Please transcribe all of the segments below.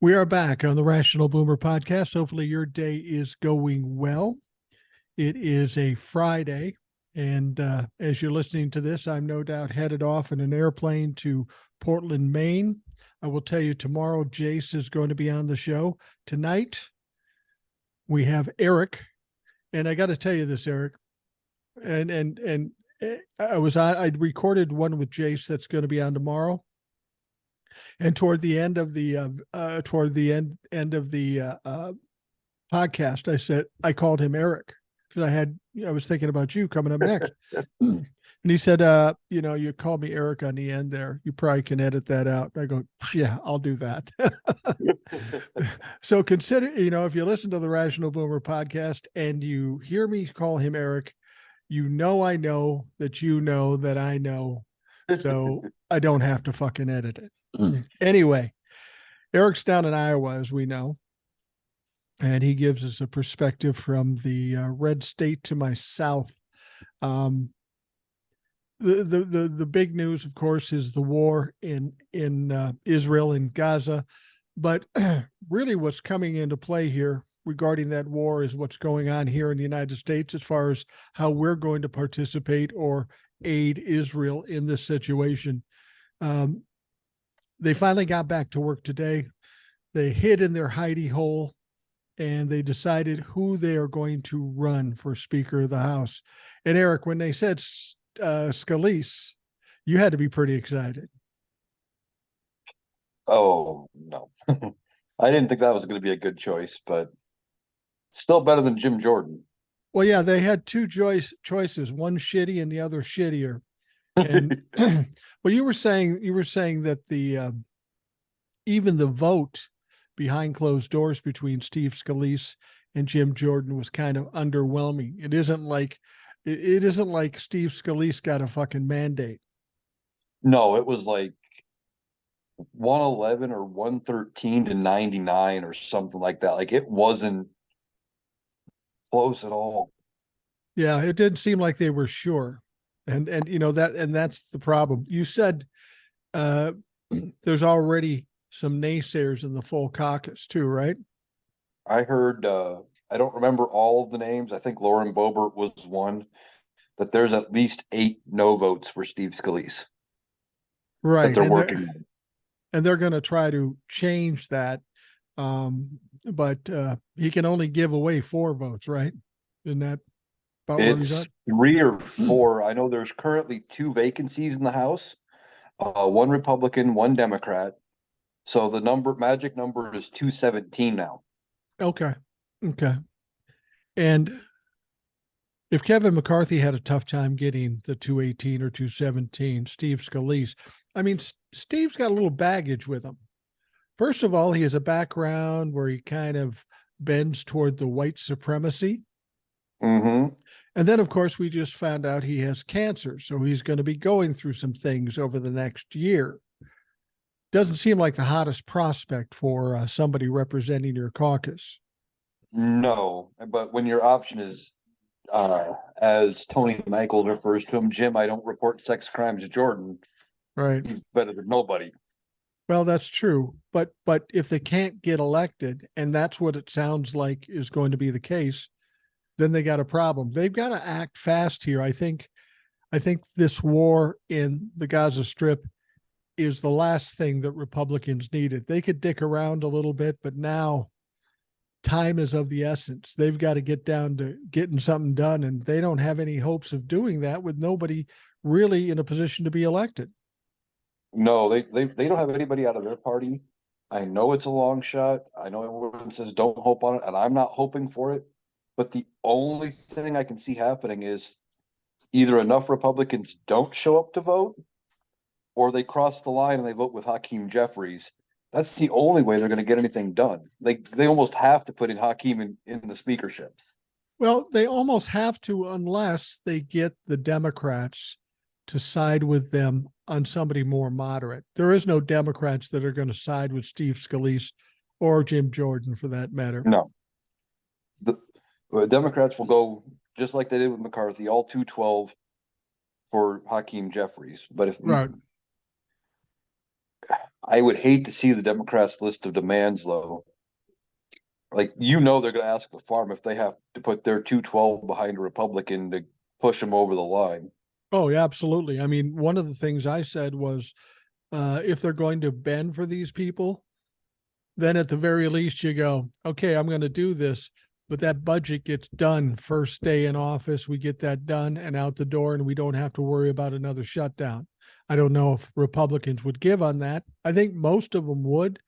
We are back on the Rational Boomer podcast. Hopefully, your day is going well. It is a Friday, and as you're listening to this, I'm no doubt headed off in an airplane to Portland, Maine. I will tell you tomorrow, Jace is going to be on the show. Tonight, we have Eric, and I got to tell you this, Eric, and I recorded one with Jace that's going to be on tomorrow. And toward the end of the podcast, I called him Eric because I was thinking about you coming up next. And he said, you called me Eric on the end there. You probably can edit that out. I go, yeah, I'll do that. So consider, if you listen to the Rational Boomer podcast and you hear me call him Eric, I know that I know. So I don't have to fucking edit it. Anyway, Eric's down in Iowa, as we know, and he gives us a perspective from the red state to my south. The big news, of course, is the war in Israel and Gaza, but really what's coming into play here regarding that war is what's going on here in the United States as far as how we're going to participate or aid Israel in this situation. They finally got back to work today. They hid in their hidey hole and they decided who they are going to run for Speaker of the House. And Eric, when they said Scalise, you had to be pretty excited. Oh, no. I didn't think that was going to be a good choice, but still better than Jim Jordan. Well, yeah, they had two choices, one shitty and the other shittier. And well, you were saying that the even the vote behind closed doors between Steve Scalise and Jim Jordan was kind of underwhelming. It isn't like Steve Scalise got a fucking mandate. No, it was like 111 or 113 to 99 or something like that. Like it wasn't close at all. Yeah, it didn't seem like they were sure. And that's the problem. You said there's already some naysayers in the full caucus too, right? I heard I don't remember all of the names. I think Lauren Boebert was one, that there's at least 8 no votes for Steve Scalise that Right. they're working on. And they're going to try to change that. But he can only give away 4 votes, right? Isn't that about what he's It's 3 or 4. I know there's currently 2 vacancies in the House, 1 Republican, 1 Democrat. So the magic number is 217 now. Okay. And if Kevin McCarthy had a tough time getting the 218 or 217, Steve Scalise, I mean, Steve's got a little baggage with him. First of all, he has a background where he kind of bends toward the white supremacy. Mm-hmm. And then, of course, we just found out he has cancer. So he's going to be going through some things over the next year. Doesn't seem like the hottest prospect for somebody representing your caucus. No, but when your option is, as Tony Michael refers to him, Jim, I don't report sex crimes to Jordan. Right. He's better than nobody. Well, that's true. But if they can't get elected, and that's what it sounds like is going to be the case, then they got a problem. They've got to act fast here. I think this war in the Gaza Strip is the last thing that Republicans needed. They could dick around a little bit, but now time is of the essence. They've got to get down to getting something done, and they don't have any hopes of doing that with nobody really in a position to be elected. No, they don't have anybody out of their party. I know it's a long shot. I know everyone says don't hope on it, and I'm not hoping for it. But the only thing I can see happening is either enough Republicans don't show up to vote, or they cross the line and they vote with Hakeem Jeffries. That's the only way they're going to get anything done. They almost have to put in Hakeem in the speakership. Well, they almost have to unless they get the Democrats to side with them on somebody more moderate. There is no Democrats that are going to side with Steve Scalise or Jim Jordan for that matter. No. The Democrats will go just like they did with McCarthy, all 212 for Hakeem Jeffries. But if right. I would hate to see the Democrats' list of demands though. Like, they're going to ask the farm if they have to put their 212 behind a Republican to push them over the line. Oh, yeah, absolutely. I mean, one of the things I said was if they're going to bend for these people, then at the very least you go, okay, I'm going to do this, but that budget gets done first day in office. We get that done and out the door, and we don't have to worry about another shutdown. I don't know if Republicans would give on that. I think most of them would.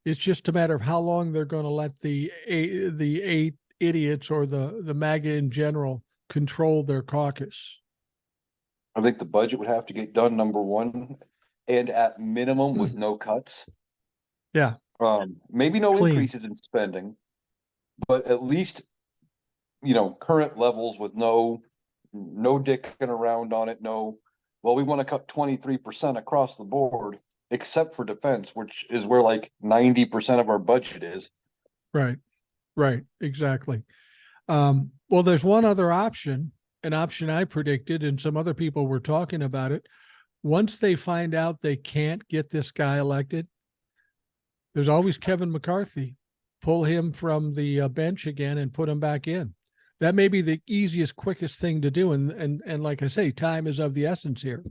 It's just a matter of how long they're going to let the eight idiots or the MAGA in general control their caucus. I think the budget would have to get done, number one, and at minimum with no cuts. Yeah, Maybe no clean. increases in spending, but at least current levels with no dicking around on it. No, well, we want to cut 23% across the board, except for defense, which is where like 90% of our budget is. Right, right, exactly. Well, there's one other option, an option I predicted, and some other people were talking about it. Once they find out they can't get this guy elected, there's always Kevin McCarthy. Pull him from the bench again and put him back in. That may be the easiest, quickest thing to do. And like I say, time is of the essence here.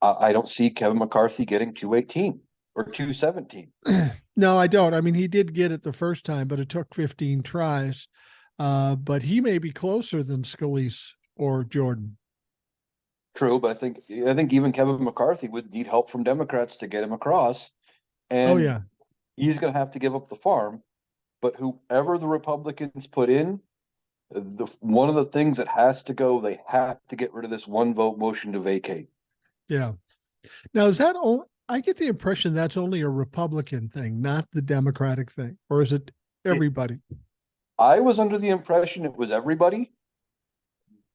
I don't see Kevin McCarthy getting 218 or 217. No, I don't. I mean, he did get it the first time, but it took 15 tries. But he may be closer than Scalise or Jordan. True, but I think even Kevin McCarthy would need help from Democrats to get him across, Oh and yeah, he's going to have to give up the farm. But whoever the Republicans put in, one of the things that has to go, they have to get rid of this one vote motion to vacate. yeah. Now is that all? I get the impression that's only a Republican thing, not the Democratic thing, or is it It, everybody? I was under the impression it was everybody,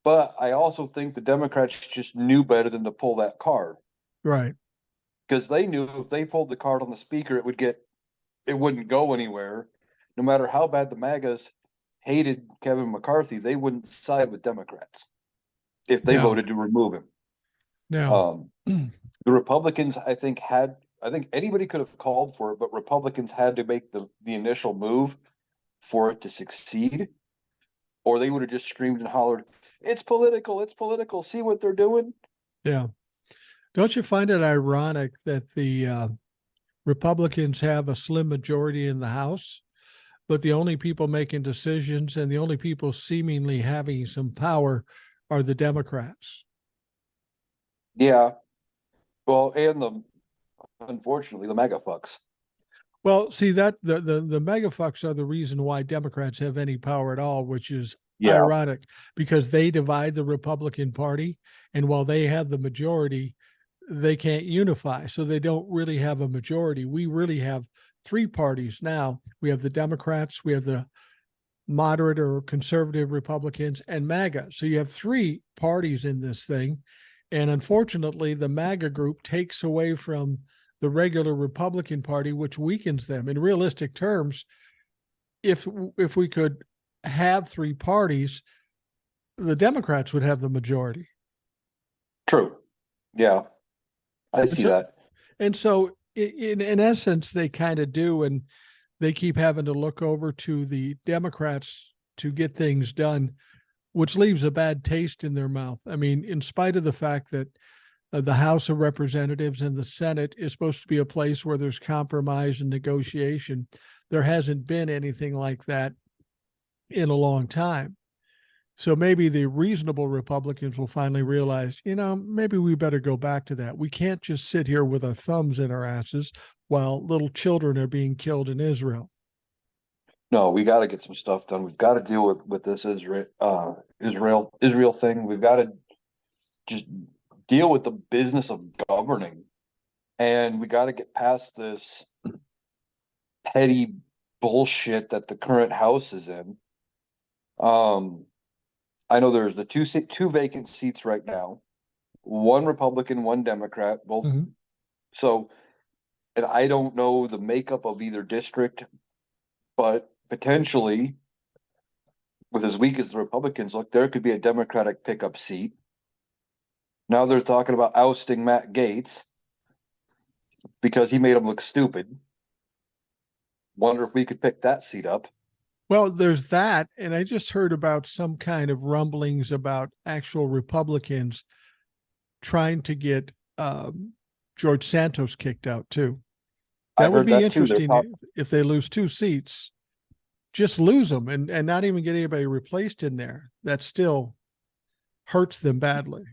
but I also think the Democrats just knew better than to pull that card Right. because they knew if they pulled the card on the speaker, it wouldn't go anywhere. No matter how bad the MAGAs hated Kevin McCarthy, they wouldn't side with Democrats if they Now, voted to remove him. now, Um, the Republicans, I think anybody could have called for it, but Republicans had to make the initial move for it to succeed, or they would have just screamed and hollered, it's political, see what they're doing? yeah. Don't you find it ironic that the Republicans have a slim majority in the House, but the only people making decisions and the only people seemingly having some power are the Democrats? Yeah. Well, and unfortunately, the MAGA fucks. Well, see that the mega fucks are the reason why Democrats have any power at all, which is Yeah. ironic because they divide the Republican Party, and while they have the majority, they can't unify, so they don't really have a majority. We really have three parties now. We have the Democrats, we have the moderate or conservative Republicans, and MAGA. So you have three parties in this thing. And unfortunately, the MAGA group takes away from the regular Republican Party, which weakens them. In realistic terms, if we could have three parties, the Democrats would have the majority. True. Yeah. I And see so, that. and so in essence, they kind of do, and they keep having to look over to the Democrats to get things done, which leaves a bad taste in their mouth. I mean, in spite of the fact that the House of Representatives and the Senate is supposed to be a place where there's compromise and negotiation, there hasn't been anything like that in a long time. So maybe the reasonable Republicans will finally realize, maybe we better go back to that. We can't just sit here with our thumbs in our asses while little children are being killed in Israel. No, we got to get some stuff done. We've got to deal with this Israel thing. We've got to just deal with the business of governing, and we got to get past this petty bullshit that the current House is in. I know there's the two vacant seats right now, one Republican, one Democrat, both. Mm-hmm. So, and I don't know the makeup of either district, but potentially, with as weak as the Republicans look, there could be a Democratic pickup seat. Now they're talking about ousting Matt Gaetz. because he made them look stupid. Wonder if we could pick that seat up. Well, there's that. And I just heard about some kind of rumblings about actual Republicans trying to get George Santos kicked out too. I That would heard be that too. They're interesting if they lose 2 seats. Just lose them and not even get anybody replaced in there. That still hurts them badly.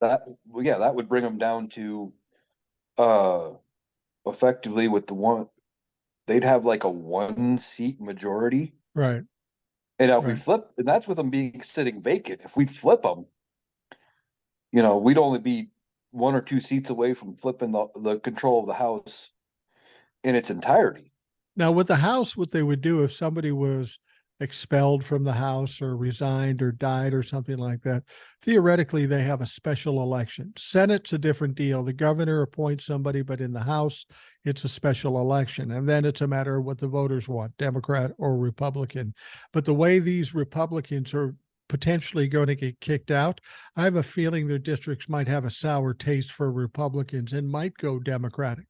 that well, yeah, that would bring them down to uh effectively with the one they'd have like a 1 seat majority. Right. And if we Right. flip, and that's with them being sitting vacant. If we flip them, we'd only be 1 or 2 seats away from flipping the control of the House in its entirety. Now, with the House, what they would do if somebody was expelled from the House or resigned or died or something like that, theoretically, they have a special election. Senate's a different deal. The governor appoints somebody, but in the House, it's a special election. And then it's a matter of what the voters want, Democrat or Republican. But the way these Republicans are potentially going to get kicked out, I have a feeling their districts might have a sour taste for Republicans and might go Democratic.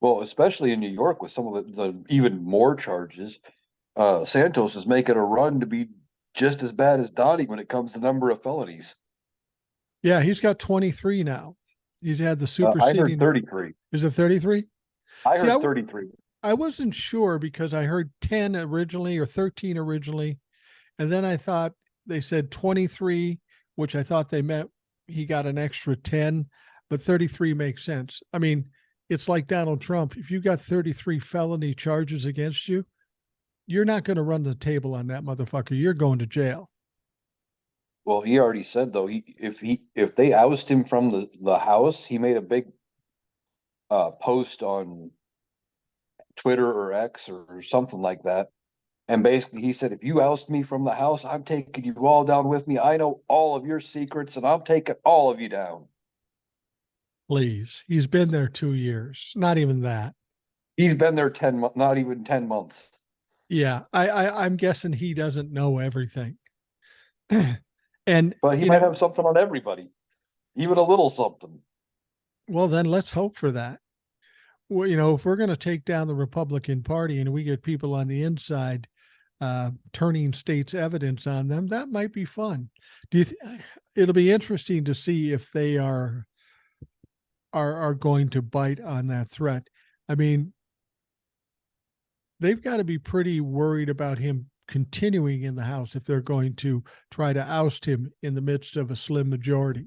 Well, especially in New York with some of the even more charges. Santos is making a run to be just as bad as Dottie when it comes to number of felonies. Yeah, he's got 23 now. He's had the I heard superseding. 33. Is it 33? I See, heard 33. I wasn't sure because I heard 10 originally or 13 originally. And then I thought they said 23, which I thought they meant he got an extra 10, but 33 makes sense. I mean, it's like Donald Trump. If you got 33 felony charges against you, you're not going to run the table on that motherfucker. You're going to jail. Well, he already said though, if they oust him from the House, he made a big post on Twitter or X or something like that. And basically, he said, if you oust me from the House, I'm taking you all down with me. I know all of your secrets and I'm taking all of you down. Please. He's been there 2 years. Not even that. He's been there 10 months, not even 10 months. Yeah. I'm guessing he doesn't know everything. And, But he you might know, have something on everybody, even a little something. well, then let's hope for that. Well, if we're going to take down the Republican Party and we get people on the inside turning states' evidence on them, that might be fun. Do you? It'll be interesting to see if they are going to bite on that threat. I mean, they've got to be pretty worried about him continuing in the House if they're going to try to oust him in the midst of a slim majority.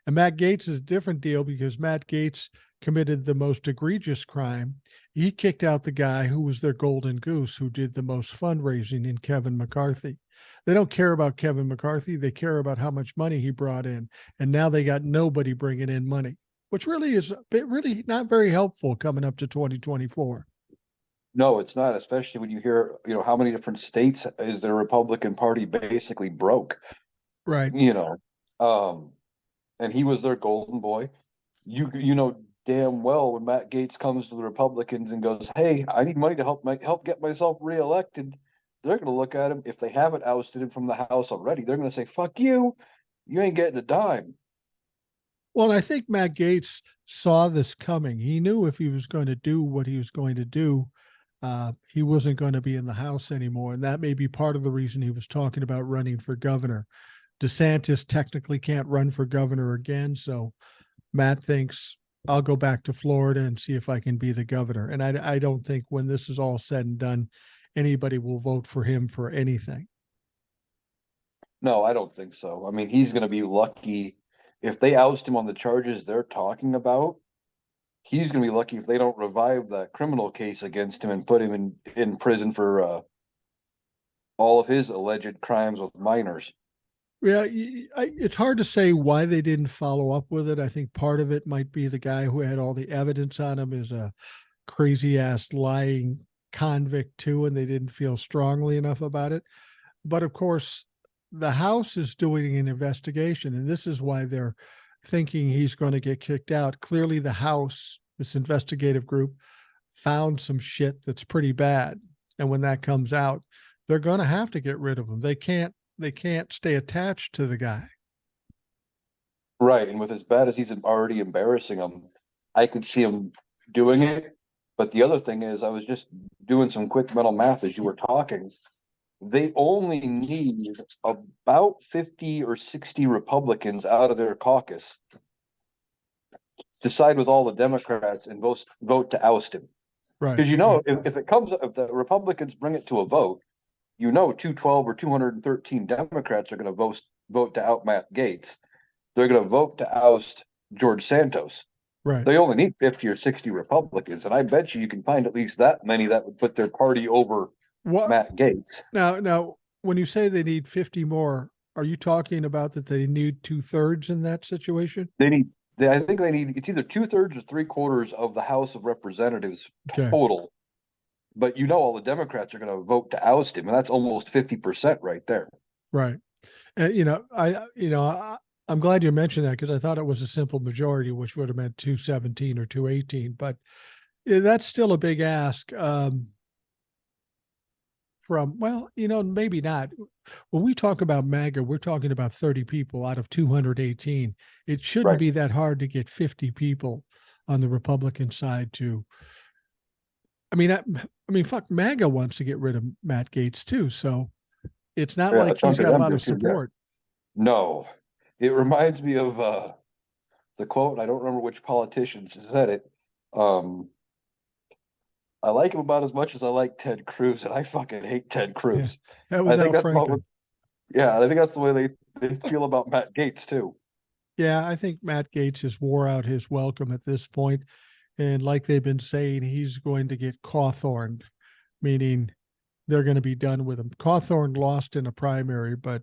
And Matt Gaetz is a different deal because Matt Gaetz committed the most egregious crime. He kicked out the guy who was their golden goose, who did the most fundraising in Kevin McCarthy. They don't care about Kevin McCarthy. They care about how much money he brought in. And now they got nobody bringing in money, which really is really not very helpful coming up to 2024. No, it's not, especially when you hear, how many different states is the Republican Party basically broke, Right. you know. Um, and he was their golden boy. You know damn well when Matt Gaetz comes to the Republicans and goes, "Hey, I need money to help get myself reelected." They're going to look at him if they haven't ousted him from the House already. They're going to say, "Fuck you, you ain't getting a dime." Well, I think Matt Gaetz saw this coming. He knew if he was going to do what he was going to do, he wasn't going to be in the House anymore. And that may be part of the reason he was talking about running for governor. DeSantis technically can't run for governor again. So Matt thinks, I'll go back to Florida and see if I can be the governor. And I don't think when this is all said and done, anybody will vote for him for anything. No, I don't think so. I mean, he's going to be lucky if they oust him on the charges they're talking about. He's going to be lucky if they don't revive that criminal case against him and put him in prison for all of his alleged crimes with minors. Yeah, it's hard to say why they didn't follow up with it. I think part of it might be the guy who had all the evidence on him is a crazy ass lying convict too, and they didn't feel strongly enough about it. But of course, the House is doing an investigation, and this is why they're thinking he's going to get kicked out. Clearly, the House, this investigative group, found some shit that's pretty bad, and when that comes out, they're going to have to get rid of him. They can't stay attached to the guy. Right. And with as bad as he's already embarrassing them, I could see them doing it. But the other thing is, I was just doing some quick mental math as you were talking. They only need about 50 or 60 Republicans out of their caucus to side with all the Democrats and vote to oust him. Right. Because if the Republicans bring it to a vote, 212 or 213 Democrats are going to vote to out Matt Gaetz. They're going to vote to oust George Santos. Right. They only need 50 or 60 Republicans, and I bet you can find at least that many that would put their party over What Matt Gaetz. now, when you say they need 50 more, are you talking about that they need 2/3 in that situation? I think they need, it's either 2/3 or 3/4 of the House of Representatives Okay. total. But all the Democrats are going to vote to oust him, and that's almost 50% right there. Right. And I'm glad you mentioned that, because I thought it was a simple majority, which would have meant 217 or 218, but that's still a big ask. Maybe not. When we talk about MAGA, we're talking about 30 people out of 218. It shouldn't Right. be that hard to get 50 people on the Republican side to. Fuck, MAGA wants to get rid of Matt Gaetz too, so it's not Yeah, a like he's chunk of got a them lot do of too, yeah. support. No, it reminds me of the quote. I don't remember which politician said it. I like him about as much as I like Ted Cruz, and I fucking hate Ted Yeah, Cruz. that was I think Al that's about Franken. yeah, I think that's the way they feel about Matt Gaetz too. Yeah, I think Matt Gaetz has wore out his welcome at this point. And like they've been saying, he's going to get Cawthorned, meaning they're going to be done with him. Cawthorn lost in a primary, but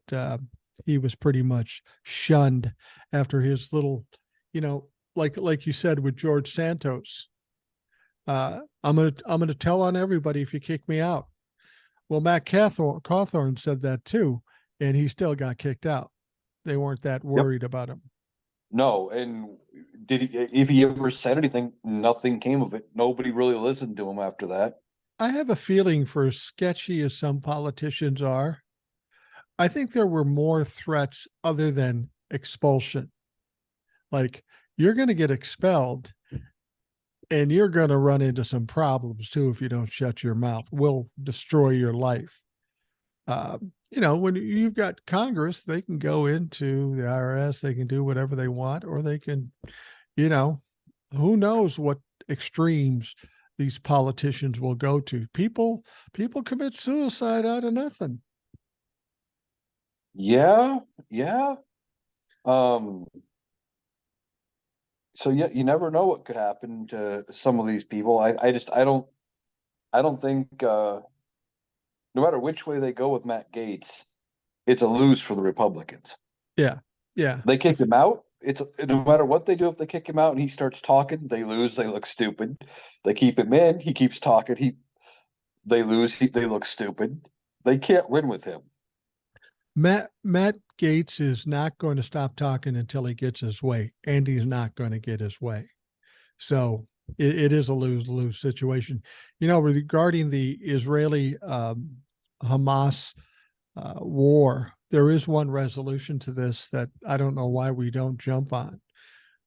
he was pretty much shunned after his little, like you said with George Santos. I'm gonna tell on everybody if you kick me out. Well, Matt Cawthorn said that too, and he still got kicked out. They weren't that Yep. worried about him. No, and if he ever said anything, nothing came of it. Nobody really listened to him after that. I have a feeling, for as sketchy as some politicians are, I think there were more threats other than expulsion. Like, you're going to get expelled and you're going to run into some problems too if you don't shut your mouth. We'll destroy your life. When you've got Congress, they can go into the IRS, they can do whatever they want, or they can, who knows what extremes these politicians will go to. People commit suicide out of nothing. Yeah, yeah. So yeah, you never know what could happen to some of these people. I don't think no matter which way they go with Matt Gaetz, it's a lose for the Republicans. Yeah. Yeah. They kick him out. It's no matter what they do, if they kick him out and he starts talking, they lose, they look stupid. They keep him in, he keeps talking, they lose, they look stupid. They can't win with him. Matt Gaetz is not going to stop talking until he gets his way, and he's not going to get his way. So it is a lose-lose situation. Regarding the Israeli Hamas war, there is one resolution to this that I don't know why we don't jump on.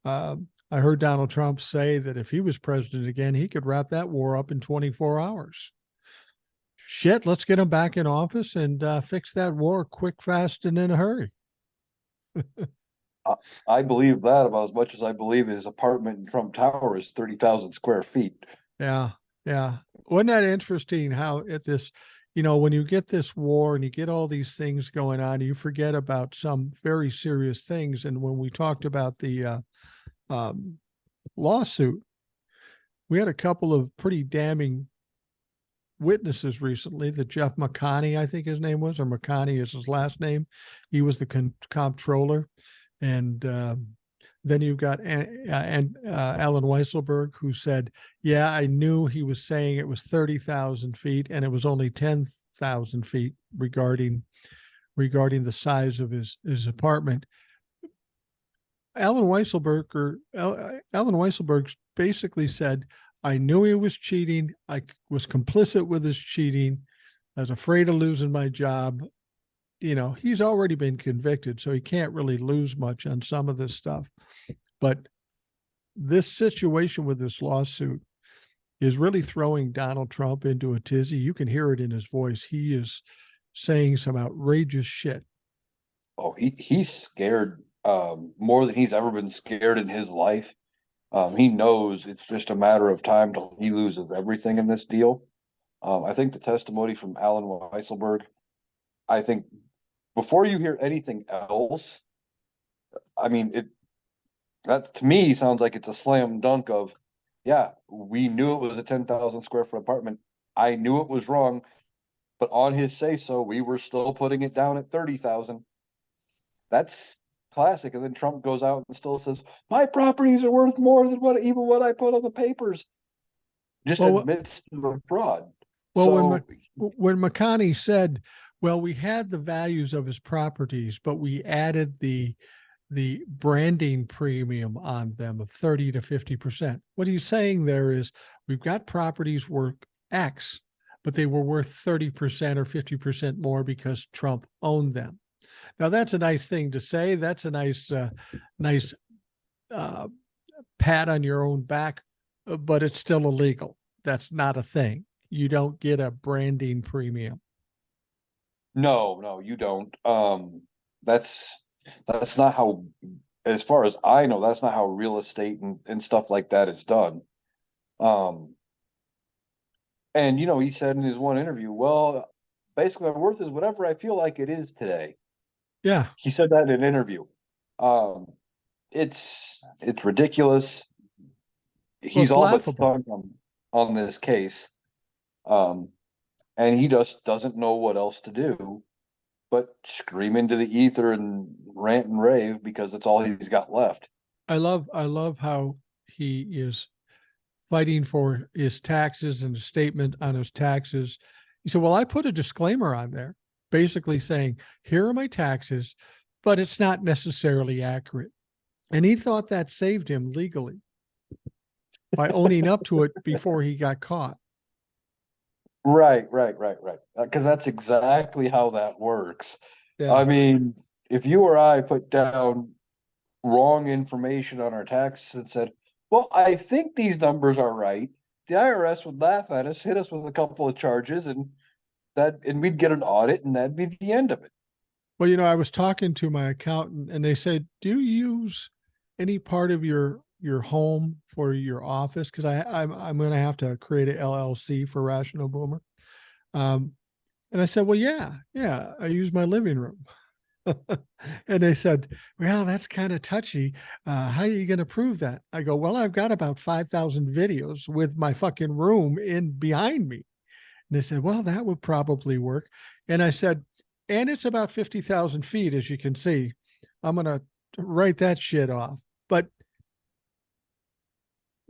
I heard Donald Trump say that if he was president again, he could wrap that war up in 24 hours. Shit, let's get him back in office and fix that war quick, fast, and in a hurry. I believe that about as much as I believe his apartment in Trump Tower is 30,000 square feet. Yeah. Yeah. Wasn't that interesting how at this, when you get this war and you get all these things going on, you forget about some very serious things. And when we talked about the lawsuit, we had a couple of pretty damning witnesses recently. That Jeff McConney, I think his name was, or McConney is his last name. He was the comptroller. And then you've got Alan Weisselberg, who said, yeah, I knew he was saying it was 30,000 feet and it was only 10,000 feet regarding the size of his apartment. Alan Weisselberg basically said, I knew he was cheating. I was complicit with his cheating. I was afraid of losing my job. He's already been convicted, so he can't really lose much on some of this stuff. But this situation with this lawsuit is really throwing Donald Trump into a tizzy. You can hear it in his voice. He is saying some outrageous shit. Oh, he's scared more than he's ever been scared in his life. He knows it's just a matter of time till he loses everything in this deal. I think the testimony from Alan Weisselberg, I think before you hear anything else, I mean, that to me sounds like it's a slam dunk of, yeah, we knew it was a 10,000 square foot apartment. I knew it was wrong, but on his say so, we were still putting it down at 30,000. That's classic. And then Trump goes out and still says, my properties are worth more than what I put on the papers. Just Well, admits to the fraud. well, So when McConney said, "Well, we had the values of his properties, but we added the branding premium on them of 30 to 50%." What he's saying there is we've got properties worth X, but they were worth 30% or 50% more because Trump owned them. Now that's a nice thing to say. That's a nice uh, pat on your own back, but it's still illegal. That's not a thing. You don't get a branding premium. no, you don't. That's that's not how, as far as I know, that's not how real estate and stuff like that is done. Um, and he said in his one interview, well, basically my worth is whatever I feel like it is today. Yeah. He said that in an interview. Um, it's ridiculous. Well, He's it's all but laughable. stunk on this case. Um, and he just doesn't know what else to do but scream into the ether and rant and rave because it's all he's got left. I love how he is fighting for his taxes and a statement on his taxes. He said, "Well, I put a disclaimer on there, basically saying, here are my taxes, but it's not necessarily accurate." And he thought that saved him legally by owning up to it before he got caught. Right. Because that's exactly how that works. Yeah. I mean, if you or I put down wrong information on our taxes and said, well, I think these numbers are right, the IRS would laugh at us, hit us with a couple of charges, and we'd get an audit, and that'd be the end of it. Well, I was talking to my accountant and they said, "Do you use any part of your home for your office?" Because I'm going to have to create a LLC for Rational Boomer. Um, and I said, "Well, yeah, I use my living room." And they said, "Well, that's kind of touchy. How are you going to prove that?" I go, "Well, I've got about 5,000 videos with my fucking room in behind me." And they said, "Well, that would probably work." And I said, "And it's about 50,000 feet, as you can see. I'm going to write that shit off." But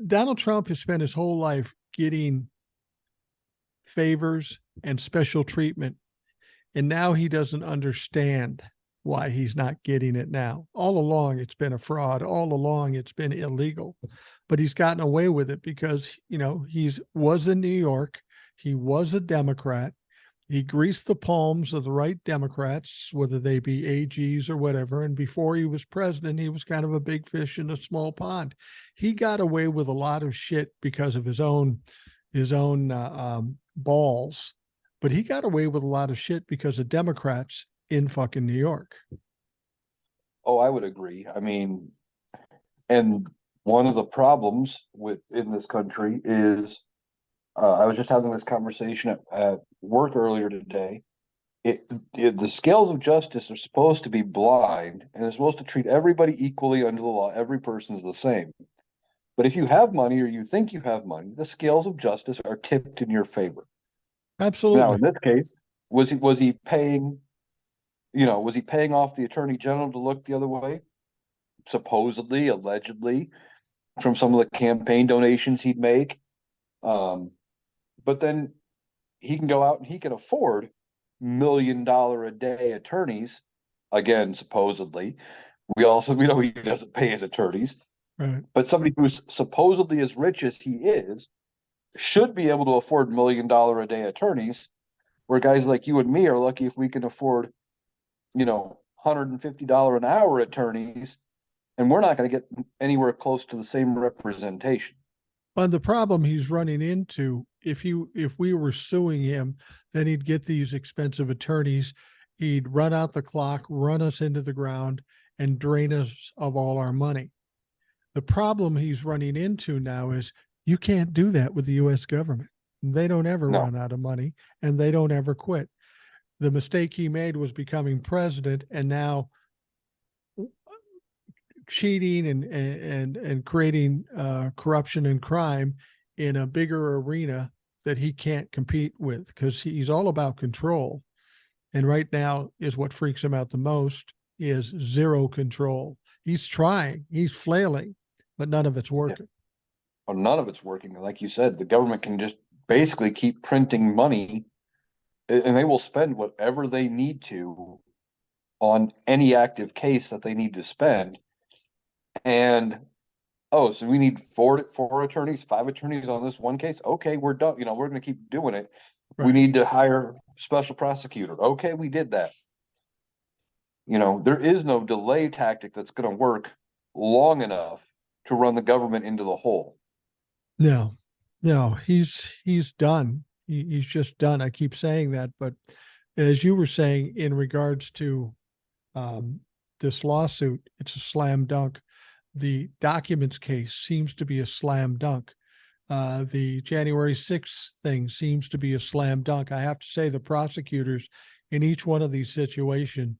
Donald Trump has spent his whole life getting favors and special treatment. And now he doesn't understand why he's not getting it now. All along, it's been a fraud. All along, it's been illegal. But he's gotten away with it because, he's was in New York. He was a Democrat. He greased the palms of the right Democrats, whether they be AGs or whatever. And before he was president, he was kind of a big fish in a small pond. He got away with a lot of shit because of his own balls, but he got away with a lot of shit because of Democrats in fucking New York. Oh, I would agree. I mean, and one of the problems in this country is I was just having this conversation at work earlier today. The scales of justice are supposed to be blind and they're supposed to treat everybody equally under the law. Every person's the same. But if you have money or you think you have money, the scales of justice are tipped in your favor. Now, Absolutely. in this case, was he paying, was he paying off the attorney general to look the other way? Supposedly, allegedly, from some of the campaign donations he'd make. Um, but then he can go out and he can afford $1 million a day attorneys. Again, supposedly. We know he doesn't pay his attorneys, Right. but somebody who's supposedly as rich as he is should be able to afford $1 million a day attorneys, where guys like you and me are lucky if we can afford, $150 an hour attorneys and we're not going to get anywhere close to the same representation. But the problem he's running into, if we were suing him, then he'd get these expensive attorneys. He'd run out the clock, run us into the ground, and drain us of all our money. The problem he's running into now is you can't do that with the U.S. government. They don't ever No. run out of money, and they don't ever quit. The mistake he made was becoming president, and now cheating and creating corruption and crime in a bigger arena that he can't compete with, because he's all about control. And right now is what freaks him out the most is zero control. He's trying, he's flailing, but none of it's working. Well, none of it's working. Like you said, the government can just basically keep printing money, and they will spend whatever they need to on any active case that they need to spend. And oh, so we need four attorneys, 5 attorneys on this one case. Okay, we're done. We're going to keep doing it. Right. We need to hire special prosecutor. Okay, we did that. There is no delay tactic that's going to work long enough to run the government into the hole. No, he's done. He's just done. I keep saying that, but as you were saying in regards to this lawsuit, it's a slam dunk. The documents case seems to be a slam dunk. The January 6th thing seems to be a slam dunk. I have to say the prosecutors in each one of these situations,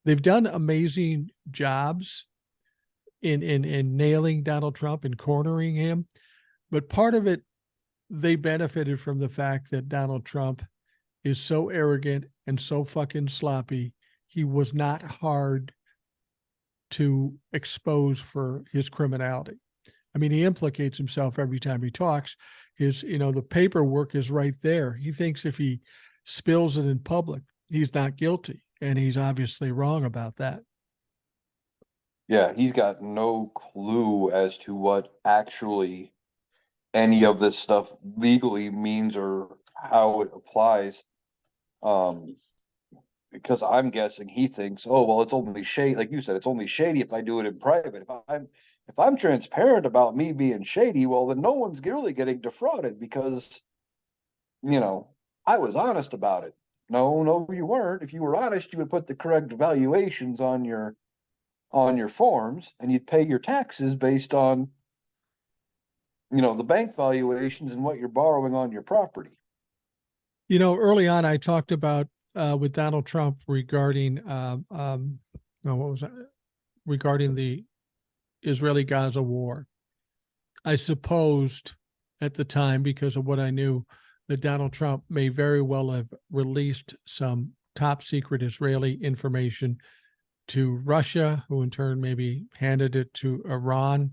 they've done amazing jobs in nailing Donald Trump and cornering him. But part of it, they benefited from the fact that Donald Trump is so arrogant and so fucking sloppy. He was not hard to expose for his criminality. I mean, he implicates himself every time he talks. The paperwork is right there. He thinks if he spills it in public, he's not guilty. And he's obviously wrong about that. Yeah, he's got no clue as to what actually any of this stuff legally means or how it applies. Because I'm guessing he thinks, oh, well, it's only shady. Like you said, it's only shady if I do it in private. If I'm transparent about me being shady, well, then no one's really getting defrauded because, I was honest about it. No, you weren't. If you were honest, you would put the correct valuations on your forms, and you'd pay your taxes based on, the bank valuations and what you're borrowing on your property. Early on, I talked about with Donald Trump regarding regarding the Israeli-Gaza war. I supposed at the time, because of what I knew, that Donald Trump may very well have released some top secret Israeli information to Russia, who in turn maybe handed it to Iran,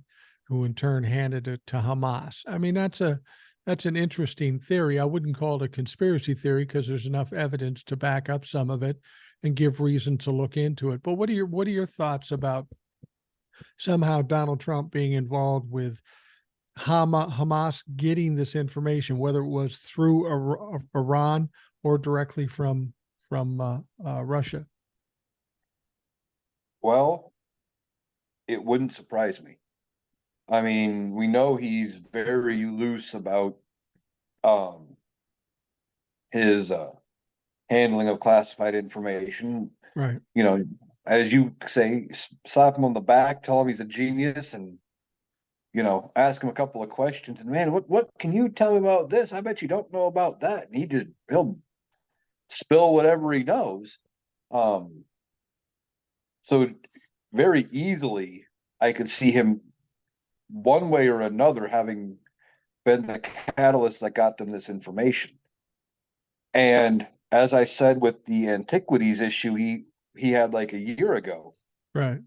who in turn handed it to Hamas. I mean, that's an interesting theory. I wouldn't call it a conspiracy theory because there's enough evidence to back up some of it and give reason to look into it. But what are your thoughts about somehow Donald Trump being involved with Hamas getting this information, whether it was through Iran or directly from Russia? Well, it wouldn't surprise me. I mean, we know he's very loose about his handling of classified information. Right. As you say, slap him on the back, tell him he's a genius, and ask him a couple of questions. And man, what can you tell me about this? I bet you don't know about that. And he'll spill whatever he knows. So very easily, I could see him one way or another having been the catalyst that got them this information. And as I said with the antiquities issue, he had like a year ago. Right.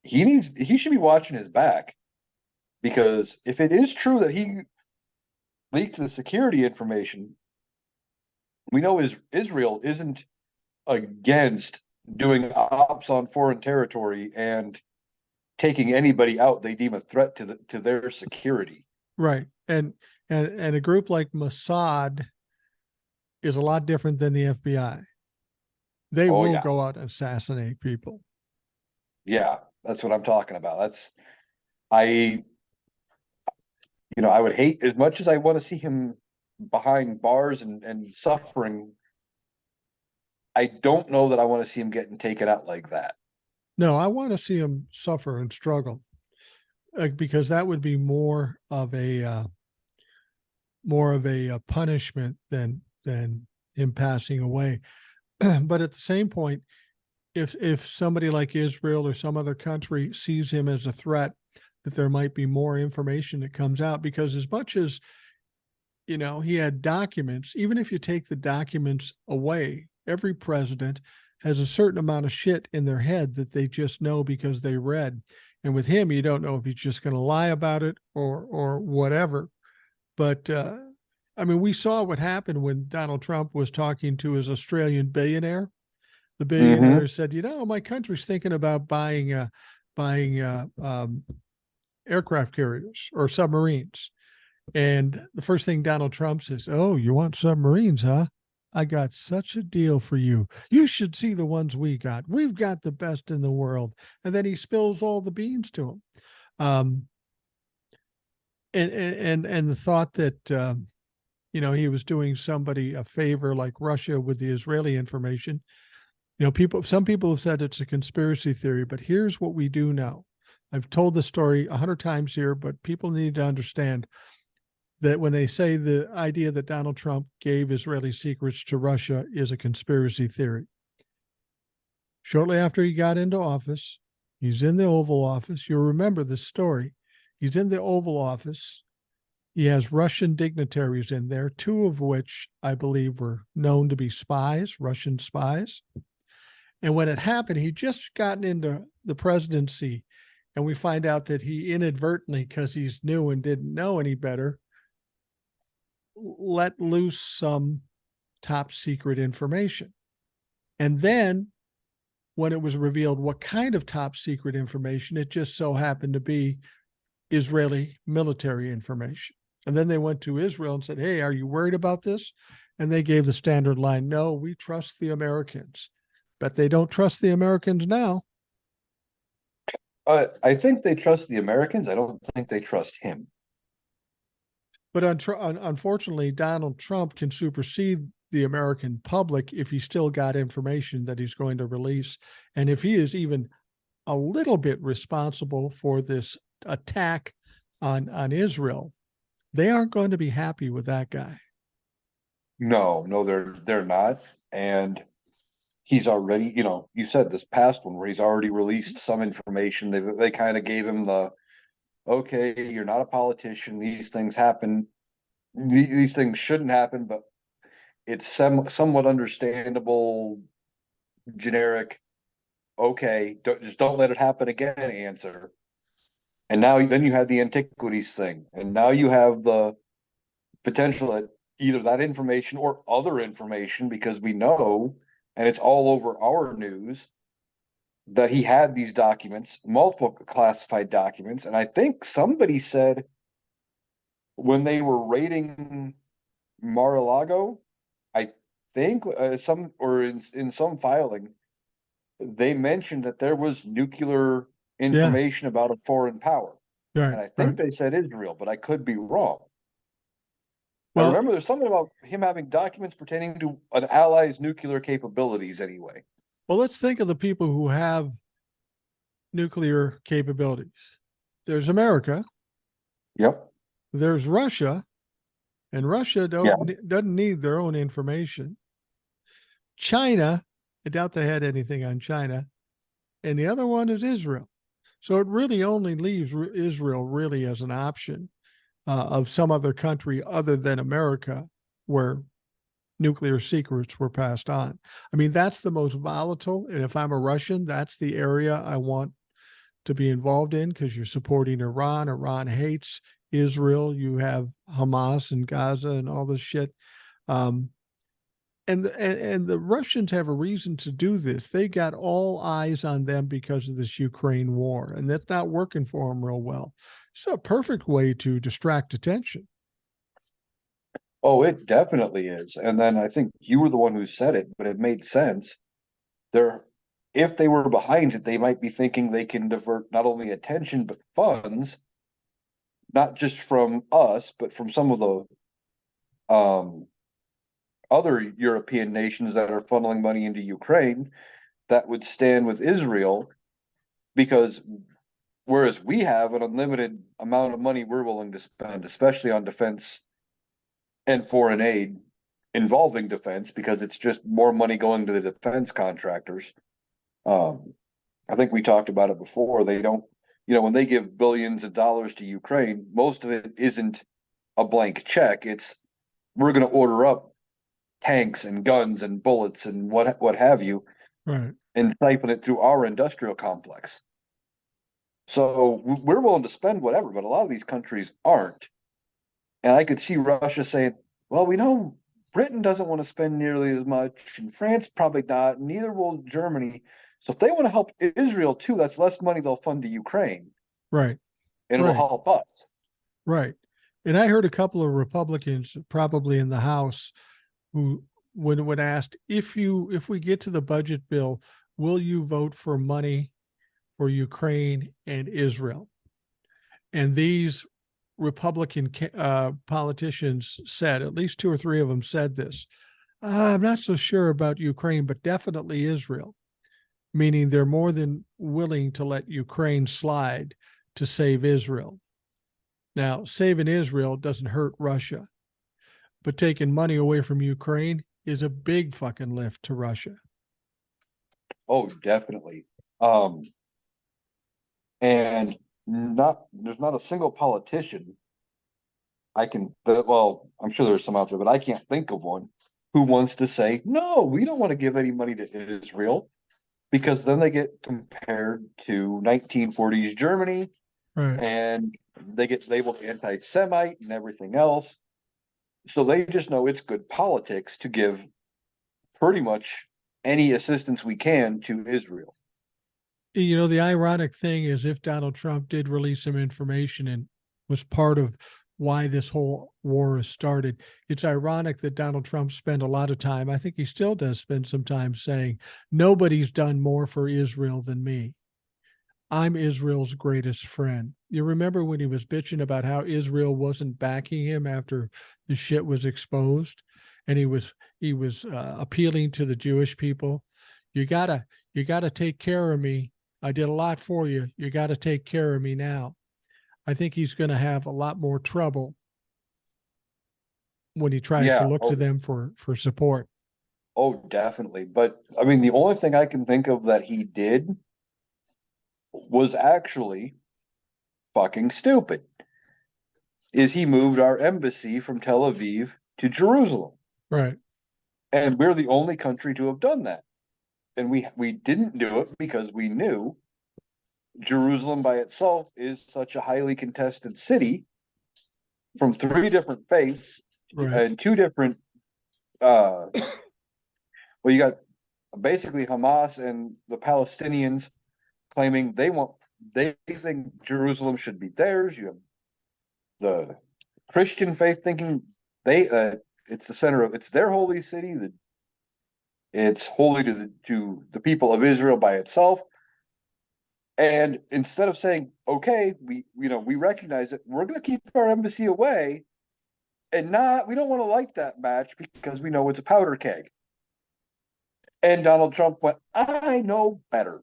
He should be watching his back, because if it is true that he leaked the security information, we know Israel isn't against doing ops on foreign territory and taking anybody out they deem a threat to their security. Right. And a group like Mossad is a lot different than the FBI. They will go out and assassinate people. Yeah, that's what I'm talking about. I, I would hate as much as I want to see him behind bars and suffering. I don't know that I want to see him getting taken out like that. No, I want to see him suffer and struggle, because that would be more of a punishment than him passing away. But at the same point, if somebody like Israel or some other country sees him as a threat, that there might be more information that comes out, because as much as he had documents, even if you take the documents away, every president has a certain amount of shit in their head that they just know because they read. And with him, you don't know if he's just going to lie about it or whatever. But I mean, we saw what happened when Donald Trump was talking to his Australian billionaire. The billionaire Mm-hmm. said, my country's thinking about buying aircraft carriers or submarines. And the first thing Donald Trump says, "Oh, you want submarines, huh? I got such a deal for you. You should see the ones we got. We've got the best in the world." And then he spills all the beans to him. Um, and the thought that he was doing somebody a favor like Russia with the Israeli information. Some people have said it's a conspiracy theory, but here's what we do know. I've told the story 100 times here, but people need to understand that when they say the idea that Donald Trump gave Israeli secrets to Russia is a conspiracy theory. Shortly after he got into office, he's in the Oval Office. You'll remember this story. He's in the Oval Office. He has Russian dignitaries in there, two of which I believe were known to be spies, Russian spies. And when it happened, he'd just gotten into the presidency. And we find out that he inadvertently, because he's new and didn't know any better, let loose some top secret information. And then when it was revealed what kind of top secret information, it just so happened to be Israeli military information. And then they went to Israel and said, "Hey, are you worried about this?" And they gave the standard line, "No, we trust the Americans." But they don't trust the Americans now. I think they trust the Americans. I don't think they trust him. But unfortunately, Donald Trump can supersede the American public if he still got information that he's going to release. And if he is even a little bit responsible for this attack on Israel, they aren't going to be happy with that guy. No, they're not. And he's already, you said this past one where he's already released some information. They kind of gave him the okay, you're not a politician. These things happen. These things shouldn't happen, but it's somewhat understandable, generic. Okay, just don't let it happen again. Answer. And now then you have the antiquities thing, and now you have the potential that either that information or other information, because we know, and it's all over our news, that he had these documents, multiple classified documents. And I think somebody said when they were raiding Mar-a-Lago, I think some or in some filing, they mentioned that there was nuclear Yeah, information about a foreign power. right, And I right. think they said Israel, but I could be wrong. I Well, remember there's something about him having documents pertaining to an ally's nuclear capabilities anyway. well, let's think of the people who have nuclear capabilities. There's America, Yep. there's Russia, and Russia Yeah. doesn't need their own information. China, I doubt they had anything on China, and the other one is Israel. So it really only leaves Israel really as an option of some other country other than America where nuclear secrets were passed on. I mean, that's the most volatile. And if I'm a Russian, that's the area I want to be involved in, because you're supporting Iran. Iran hates Israel. You have Hamas and Gaza and all this shit. Um, and the Russians have a reason to do this. They got all eyes on them because of this Ukraine war, and that's not working for them real well. It's a perfect way to distract attention. Oh, it definitely is. And then I think you were the one who said it, but it made sense. There, if they were behind it, they might be thinking they can divert not only attention, but funds, not just from us, but from some of the other European nations that are funneling money into Ukraine that would stand with Israel, because whereas we have an unlimited amount of money we're willing to spend, especially on defense and foreign aid involving defense, because it's just more money going to the defense contractors. I think we talked about it before. They don't, when they give billions of dollars to Ukraine, most of it isn't a blank check. It's we're going to order up tanks and guns and bullets and what have you, Right. and siphon it through our industrial complex. So we're willing to spend whatever, but a lot of these countries aren't. And I could see Russia saying, well, we know Britain doesn't want to spend nearly as much, and France probably not, neither will Germany. So if they want to help Israel too, that's less money they'll fund to Ukraine, Right. and it'll Right. help us. Right. And I heard a couple of Republicans, probably in the House, who when asked, if we get to the budget bill, will you vote for money for Ukraine and Israel? And these Republican politicians said, at least two or three of them said this. I'm not so sure about Ukraine, but definitely Israel, meaning they're more than willing to let Ukraine slide to save Israel. Now, saving Israel doesn't hurt Russia, but taking money away from Ukraine is a big fucking lift to Russia. Oh, definitely. And there's not a single politician well, I'm sure there's some out there, but I can't think of one who wants to say, no, we don't want to give any money to Israel, because then they get compared to 1940s Germany, Right. and they get labeled anti-Semite and everything else. So they just know it's good politics to give pretty much any assistance we can to Israel. The ironic thing is, if Donald Trump did release some information and was part of why this whole war has started, it's ironic that Donald Trump spent a lot of time, I think he still does spend some time, saying, nobody's done more for Israel than me. I'm Israel's greatest friend. You remember when he was bitching about how Israel wasn't backing him after the shit was exposed, and he was appealing to the Jewish people. You gotta take care of me. I did a lot for you. You got to take care of me now. I think he's going to have a lot more trouble when he tries to Yeah. look to them for support. Oh, definitely. But I mean, the only thing I can think of that he did was actually fucking stupid. Is he moved our embassy from Tel Aviv to Jerusalem. Right. And we're the only country to have done that. And we didn't do it because we knew Jerusalem by itself is such a highly contested city from three different faiths Right. and two different well, you got basically Hamas and the Palestinians claiming they think Jerusalem should be theirs. You have the Christian faith thinking it's the center of it's their holy city. It's holy to the people of Israel by itself. And instead of saying, okay, we recognize it, we're going to keep our embassy away, and we don't want to like that match because we know it's a powder keg. And Donald Trump went, I know better,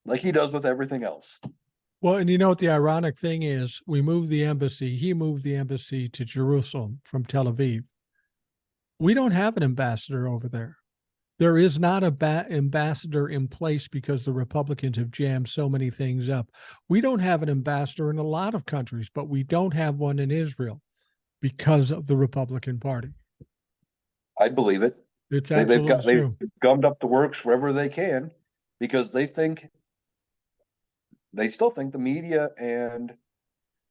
like he does with everything else. Well, and what the ironic thing is, he moved the embassy to Jerusalem from Tel Aviv. We don't have an ambassador over there. There is not a ambassador in place because the Republicans have jammed so many things up. We don't have an ambassador in a lot of countries, but we don't have one in Israel because of the Republican Party. I'd believe it. It's They've absolutely true. gummed up the works wherever they can, because they still think the media and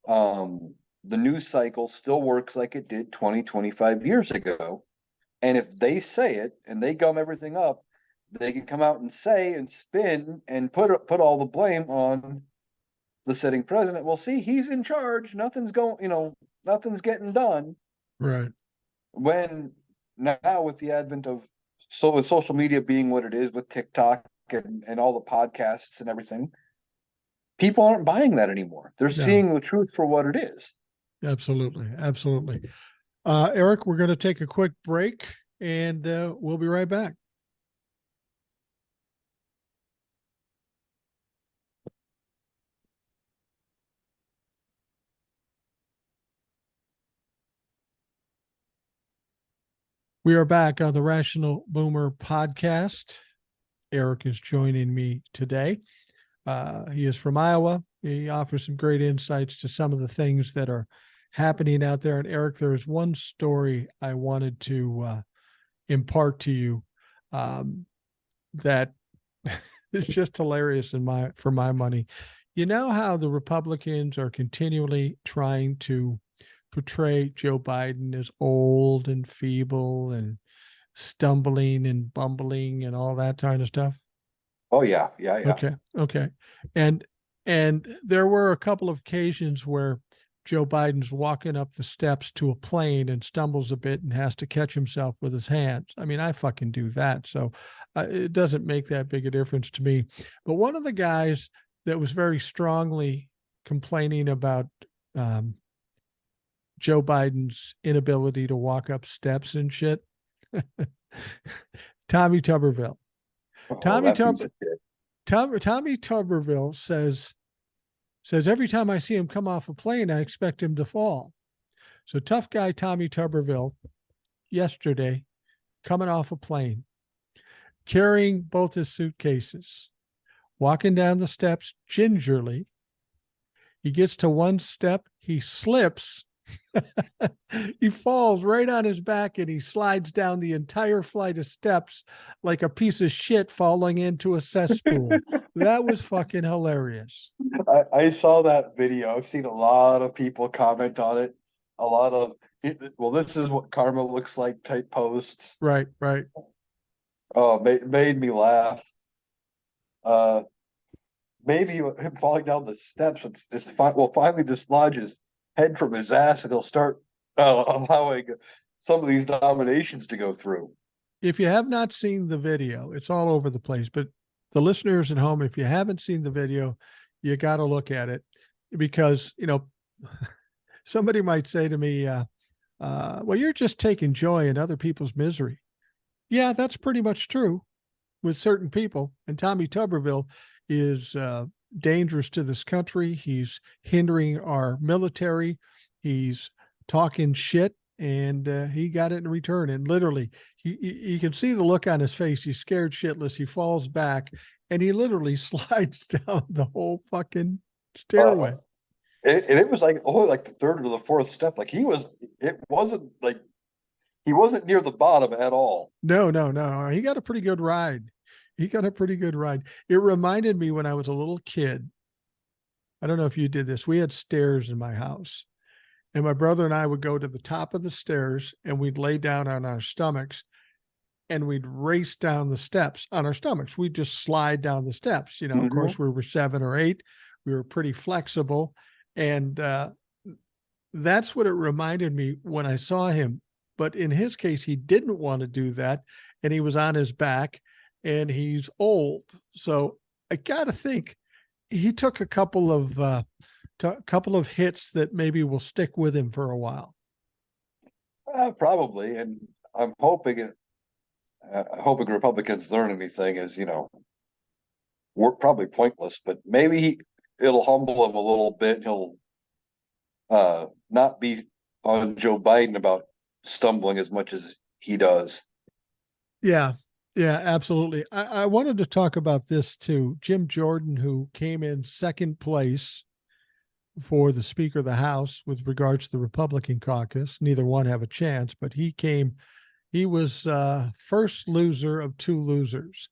the news cycle still works like it did 20, 25 years ago. And if they say it and they gum everything up, they can come out and say and spin and put all the blame on the sitting president. Well, see, he's in charge. Nothing's getting done. Right. When now with the advent of with social media being what it is with TikTok and all the podcasts and everything, people aren't buying that anymore. They're No, seeing the truth for what it is. absolutely. Absolutely. Eric, we're going to take a quick break and we'll be right back. We are back on the Rational Boomer podcast. Eric is joining me today. He is from Iowa. He offers some great insights to some of the things that are happening out there. And Eric, there is one story I wanted to impart to you that is just hilarious for my money. You know how the Republicans are continually trying to portray Joe Biden as old and feeble and stumbling and bumbling and all that kind of stuff? Oh yeah, yeah, yeah. Okay. And there were a couple of occasions where Joe Biden's walking up the steps to a plane and stumbles a bit and has to catch himself with his hands. I mean, I fucking do that. So it doesn't make that big a difference to me. But one of the guys that was very strongly complaining about Joe Biden's inability to walk up steps and shit, Tommy Tuberville. Oh, Tommy that piece of shit. Tommy Tuberville says every time I see him come off a plane, I expect him to fall. So tough guy Tommy Tuberville yesterday coming off a plane, carrying both his suitcases, walking down the steps gingerly. He gets to one step, he slips. He falls right on his back and he slides down the entire flight of steps like a piece of shit falling into a cesspool. That was fucking hilarious. I saw that video. I've seen a lot of people comment on it. A lot of, well, this is what karma looks like type posts. Right. Oh, made me laugh. Maybe him falling down the steps will finally dislodge his head from his ass, and he'll start allowing some of these nominations to go through. If you have not seen the video, it's all over the place. But the listeners at home, if you haven't seen the video, you got to look at it because, somebody might say to me, well, you're just taking joy in other people's misery. Yeah, that's pretty much true with certain people. And Tommy Tuberville is dangerous to this country. He's hindering our military. He's talking shit, and he got it in return. And literally, you can see the look on his face. He's scared shitless. He falls back, and he literally slides down the whole fucking stairway. And it was like only like the third or the fourth step. Like it wasn't like he wasn't near the bottom at all. No. He got a pretty good ride. It reminded me when I was a little kid. I don't know if you did this. We had stairs in my house, and my brother and I would go to the top of the stairs and we'd lay down on our stomachs and we'd race down the steps on our stomachs. We'd just slide down the steps. Of course, we were 7 or 8. We were pretty flexible. And that's what it reminded me when I saw him. But in his case, he didn't want to do that. And he was on his back and he's old. So I got to think he took a couple of hits that maybe will stick with him for a while. Probably. And I'm hoping Republicans learn anything is, we're probably pointless, but maybe it'll humble him a little bit. He'll not be on Joe Biden about stumbling as much as he does. Yeah, absolutely. I wanted to talk about this too. Jim Jordan, who came in second place for the Speaker of the House with regards to the Republican caucus. Neither one have a chance, but he was first loser of 2 losers.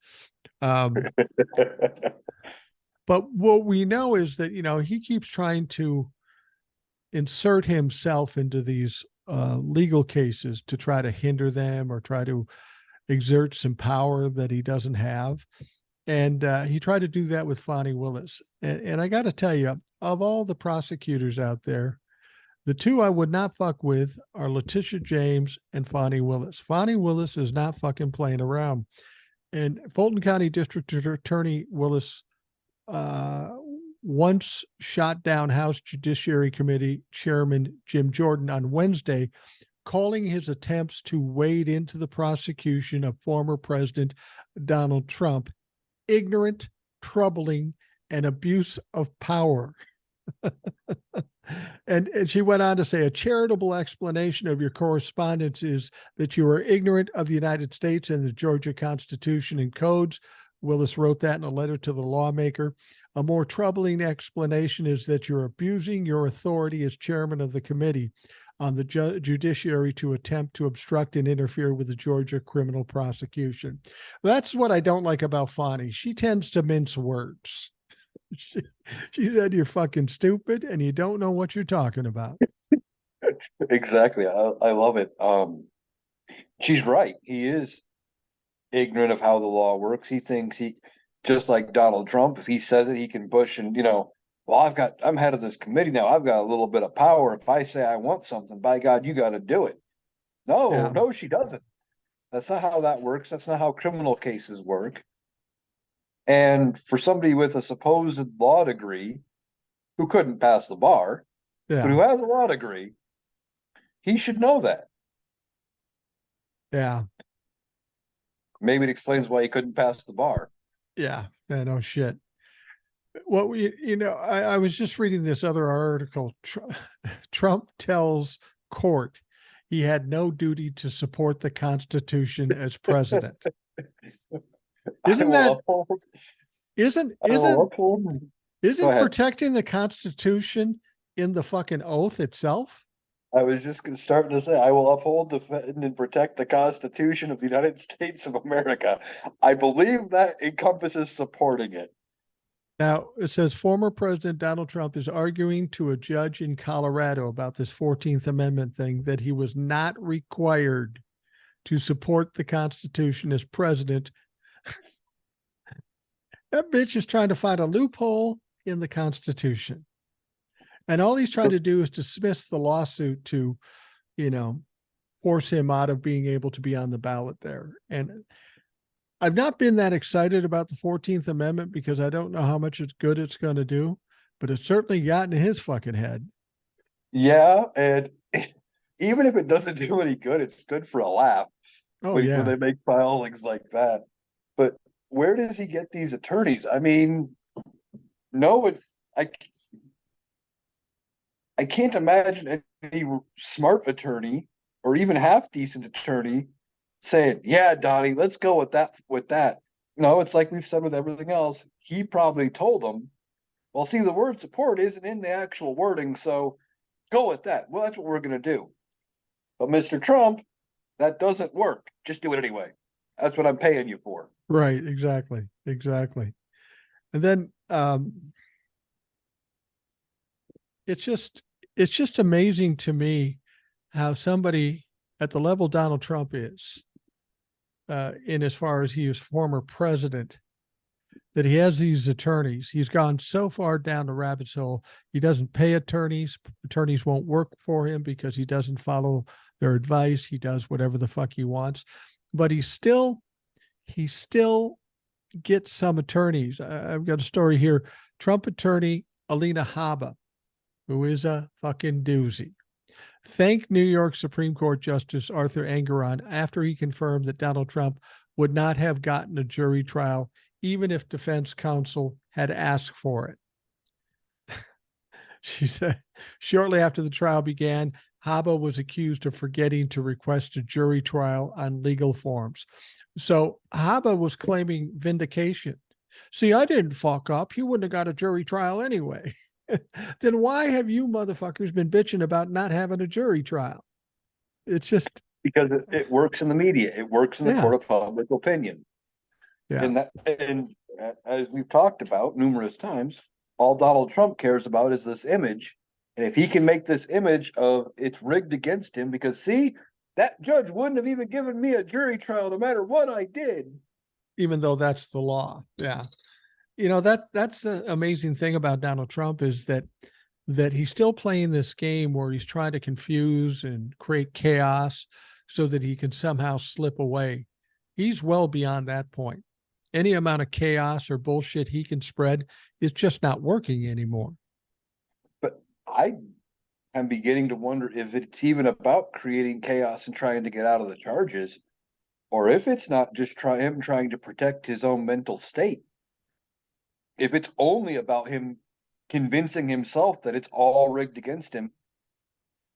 But what we know is that, he keeps trying to insert himself into these legal cases to try to hinder them or try to exert some power that he doesn't have. And he tried to do that with Fani Willis. And I got to tell you, of all the prosecutors out there, the 2 I would not fuck with are Letitia James and Fani Willis. Fani Willis is not fucking playing around. And Fulton County District Attorney Willis once shot down House Judiciary Committee Chairman Jim Jordan on Wednesday, calling his attempts to wade into the prosecution of former President Donald Trump ignorant, troubling, and abuse of power. And she went on to say, a charitable explanation of your correspondence is that you are ignorant of the United States and the Georgia Constitution and codes. Willis wrote that in a letter to the lawmaker. A more troubling explanation is that you're abusing your authority as chairman of the committee on the judiciary to attempt to obstruct and interfere with the Georgia criminal prosecution. That's what I don't like about Fani. She tends to mince words. She said you're fucking stupid and you don't know what you're talking about. Exactly. I love it. She's right. He is ignorant of how the law works. He thinks just like Donald Trump, if he says it, he can push and, well, I'm head of this committee now. I've got a little bit of power. If I say I want something, by God, you got to do it. No, she doesn't. That's not how that works. That's not how criminal cases work. And for somebody with a supposed law degree who couldn't pass the bar, but who has a law degree, he should know that. Yeah. Maybe it explains why he couldn't pass the bar. Yeah. No shit. Well, I was just reading this other article. Trump tells court he had no duty to support the Constitution as president. Isn't protecting the Constitution in the fucking oath itself? I was just starting to say, I will uphold, defend, and protect the Constitution of the United States of America. I believe that encompasses supporting it. Now, it says former President Donald Trump is arguing to a judge in Colorado about this 14th Amendment thing that he was not required to support the Constitution as president. That bitch is trying to find a loophole in the Constitution. And all he's trying to do is dismiss the lawsuit to, force him out of being able to be on the ballot there. And I've not been that excited about the 14th Amendment because I don't know how much good it's going to do, but it's certainly gotten in his fucking head. Yeah. And even if it doesn't do any good, it's good for a laugh. When they make filings like that. But where does he get these attorneys? I mean, I can't imagine any smart attorney or even half decent attorney saying, yeah, Donnie, let's go with that. No, it's like we've said with everything else. He probably told them, well, see, the word support isn't in the actual wording, so go with that. Well, that's what we're going to do. But Mr. Trump, that doesn't work. Just do it anyway. That's what I'm paying you for. Right. Exactly. And then it's just amazing to me how somebody at the level Donald Trump is, in as far as he is former president, that he has these attorneys. He's gone so far down the rabbit hole. He doesn't pay attorneys. Attorneys won't work for him because he doesn't follow their advice. He does whatever the fuck he wants, but he still gets some attorneys. I've got a story here. Trump attorney Alina Habba, who is a fucking doozy, thanked New York Supreme Court Justice Arthur Engoron after he confirmed that Donald Trump would not have gotten a jury trial even if defense counsel had asked for it. She said, shortly after the trial began, Habba was accused of forgetting to request a jury trial on legal forms. So Habba was claiming vindication. See, I didn't fuck up. He wouldn't have got a jury trial anyway. Then why have you motherfuckers been bitching about not having a jury trial? It's just because it works in the media. It works in the court of public opinion. Yeah. And as we've talked about numerous times, all Donald Trump cares about is this image. And if he can make this image of it's rigged against him, because see, that judge wouldn't have even given me a jury trial no matter what I did. Even though that's the law. Yeah. That's the amazing thing about Donald Trump is that he's still playing this game where he's trying to confuse and create chaos so that he can somehow slip away. He's well beyond that point. Any amount of chaos or bullshit he can spread is just not working anymore. But I am beginning to wonder if it's even about creating chaos and trying to get out of the charges, or if it's not just him trying to protect his own mental state. If it's only about him convincing himself that it's all rigged against him,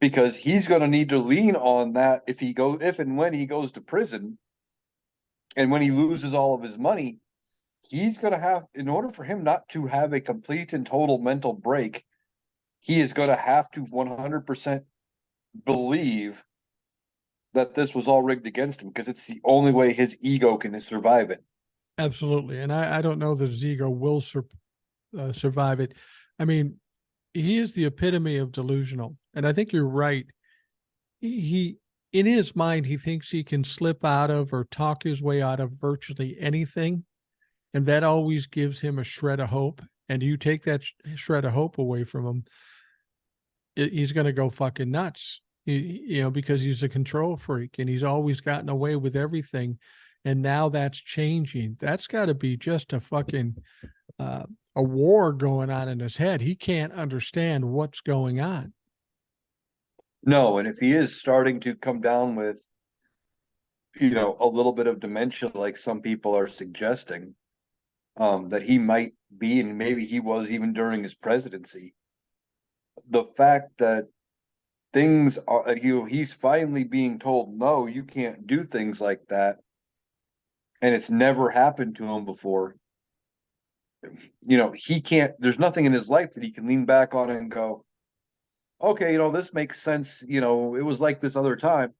because he's going to need to lean on that if and when he goes to prison, and when he loses all of his money, he's going to have, in order for him not to have a complete and total mental break, he is going to have to 100% believe that this was all rigged against him, because it's the only way his ego can survive it. Absolutely. And I don't know that his ego will survive it. I mean, he is the epitome of delusional. And I think you're right. He, in his mind, he thinks he can slip out of or talk his way out of virtually anything. And that always gives him a shred of hope. And you take that shred of hope away from him, he's going to go fucking nuts. Because he's a control freak and he's always gotten away with everything. And now that's changing. That's got to be just a fucking a war going on in his head. He can't understand what's going on. No, and if he is starting to come down with, a little bit of dementia, like some people are suggesting, that he might be, and maybe he was even during his presidency, the fact that things are, he's finally being told, no, you can't do things like that, and it's never happened to him before. He can't, there's nothing in his life that he can lean back on and go, okay, this makes sense. It was like this other time.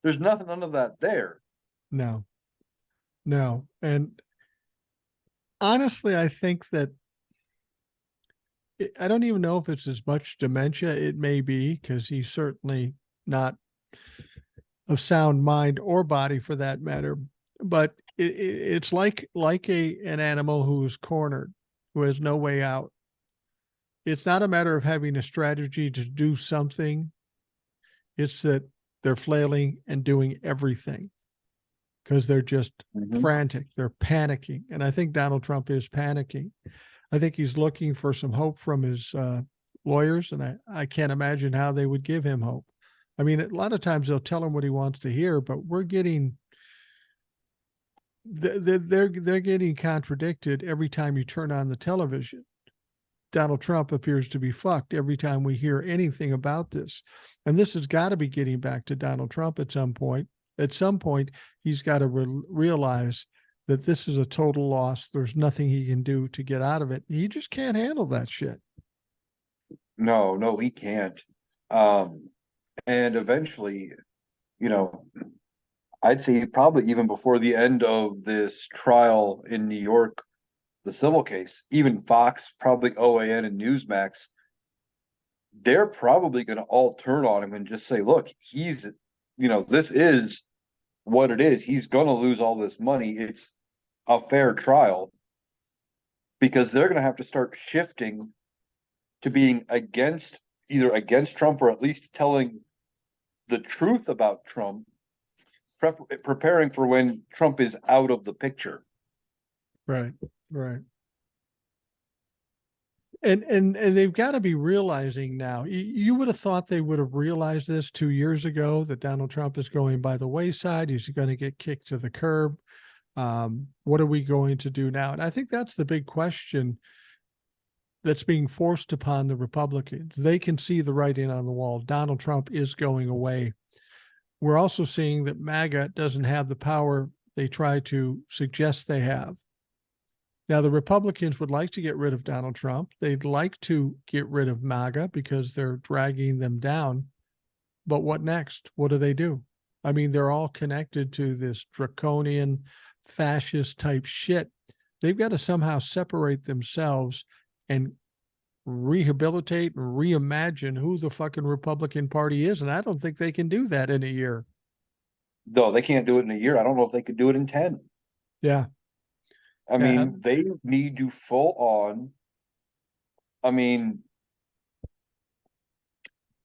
There's nothing, none of that there. No, no. And honestly, I think that I don't even know if it's as much dementia. It may be because he's certainly not of sound mind or body for that matter. But it's like an animal who is cornered, who has no way out. It's not a matter of having a strategy to do something. It's that they're flailing and doing everything because they're just frantic. They're panicking. And I think Donald Trump is panicking. I think he's looking for some hope from his lawyers, and I can't imagine how they would give him hope. I mean, a lot of times they'll tell him what he wants to hear, but we're getting they're getting contradicted every time you turn on the television. Donald Trump appears to be fucked every time we hear anything about this. And this has got to be getting back to Donald Trump at some point. At some point, he's got to realize that this is a total loss. There's nothing he can do to get out of it. He just can't handle that shit. No, he can't. And eventually, I'd say probably even before the end of this trial in New York, the civil case, even Fox, probably OAN and Newsmax, they're probably going to all turn on him and just say, look, this is what it is. He's going to lose all this money. It's a fair trial, because they're going to have to start shifting to being either against Trump, or at least telling the truth about Trump, preparing for when Trump is out of the picture. Right. And they've got to be realizing now. You would have thought they would have realized this 2 years ago, that Donald Trump is going by the wayside. He's going to get kicked to the curb. What are we going to do now? And I think that's the big question that's being forced upon the Republicans. They can see the writing on the wall. Donald Trump is going away. We're also seeing that MAGA doesn't have the power they try to suggest they have. Now, the Republicans would like to get rid of Donald Trump. They'd like to get rid of MAGA because they're dragging them down. But what next? What do? I mean, they're all connected to this draconian fascist type shit. They've got to somehow separate themselves and rehabilitate and reimagine who the fucking Republican Party is. And I don't think they can do that in a year. No, they can't do it in a year. I don't know if they could do it in 10. Yeah. I mean, they need to full on,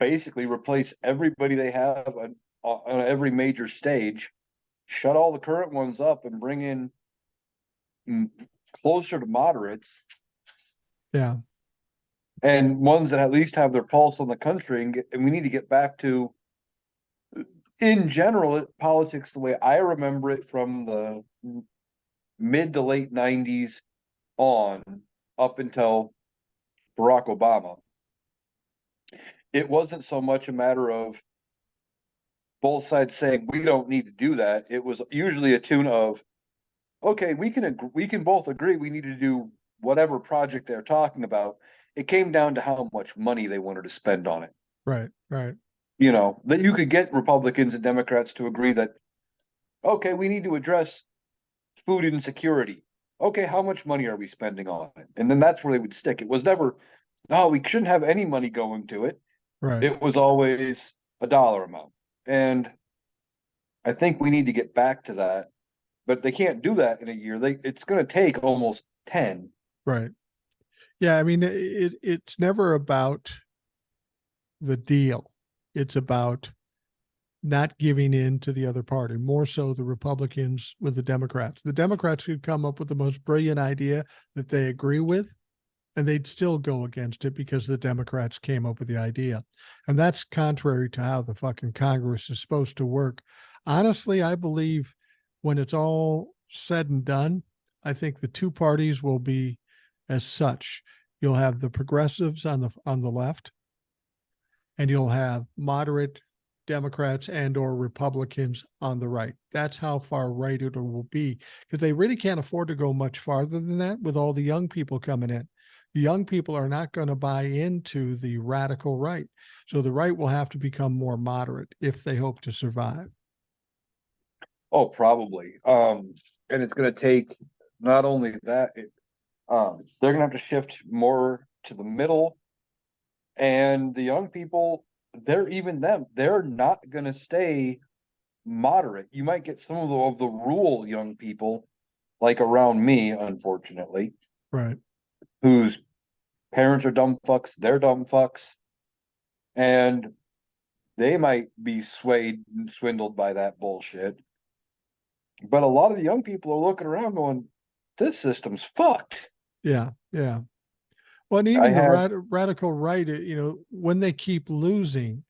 basically replace everybody they have on every major stage, shut all the current ones up and bring in closer to moderates Yeah. and ones that at least have their pulse on the country. And we need to get back to, in general, politics the way I remember it from the mid to late 90s on up until Barack Obama. It wasn't so much a matter of both sides saying we don't need to do that. It was usually a tune of, okay, we can both agree we need to do whatever project they're talking about. It came down to how much money they wanted to spend on it. Right. Right. You know, that you could get Republicans and Democrats to agree that, okay, we need to address food insecurity. Okay, how much money are we spending on it? And then that's where they would stick. It was never, no, we shouldn't have any money going to it. Right. It was always a dollar amount. And I think we need to get back to that, but they can't do that in a year. It's going to take almost 10. Right. Yeah. I mean, it's never about the deal. It's about not giving in to the other party, more so the Republicans with the Democrats. The Democrats could come up with the most brilliant idea that they agree with, and they'd still go against it because the Democrats came up with the idea. And that's contrary to how the fucking Congress is supposed to work. Honestly, I believe when it's all said and done, I think the two parties will be as such. You'll have the progressives on the left, and you'll have moderate Democrats and or Republicans on the right. That's how far right it will be, because they really can't afford to go much farther than that with all the young people coming in. The young people are not going to buy into the radical right. So the right will have to become more moderate if they hope to survive. Oh, probably. And it's going to take not only that, they're going to have to shift more to the middle, and the young people, they're not going to stay moderate. You might get some of the rural young people, like around me, unfortunately, Right. whose parents are dumb fucks, they're dumb fucks, and they might be swayed and swindled by that bullshit. But a lot of the young people are looking around going, this system's fucked. Yeah. Yeah. Well, and I even the had, radical right, when they keep losing,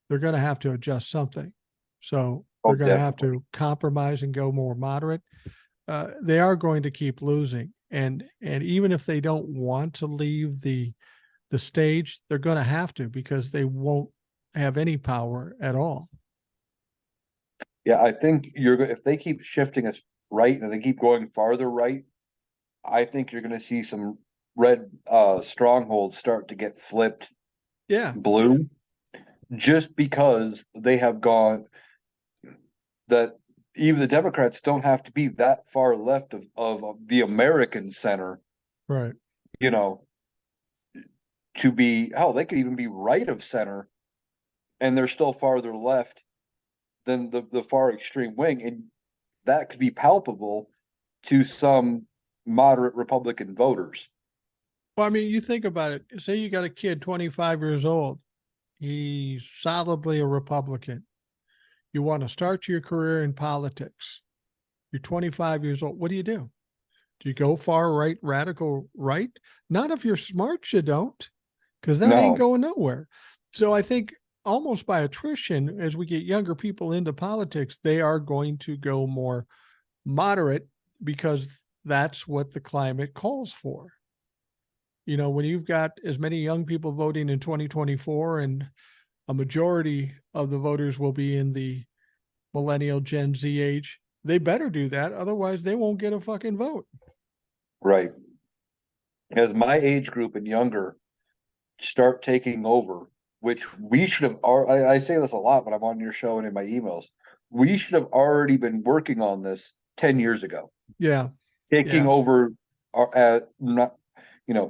they're going to have to adjust something. So oh, they're going to have definitely. to compromise and go more moderate. They are going to keep losing, and even if they don't want to leave the stage, they're going to have to, because they won't have any power at all. Yeah, I think if they keep shifting us right and they keep going farther right, I think you're going to see some red strongholds start to get flipped Yeah. blue, just because they have gone that even the Democrats don't have to be that far left of the American center, Right. you know, to be, hell, they could even be right of center and they're still farther left than the far extreme wing. And that could be palpable to some moderate Republican voters. Well, I mean, you think about it. Say you got a kid, 25 years old. He's solidly a Republican. You want to start your career in politics. You're 25 years old. What do? Do you go far right, radical right? Not if you're smart, you don't, because that ain't No, going nowhere. So I think almost by attrition, as we get younger people into politics, they are going to go more moderate, because that's what the climate calls for. When you've got as many young people voting in 2024, and a majority of the voters will be in the millennial Gen Z age, they better do that. Otherwise, they won't get a fucking vote. right. As my age group and younger start taking over, which we should have, I say this a lot, but I'm on your show and in my emails. We should have already been working on this 10 years ago, Yeah. taking Yeah. over not,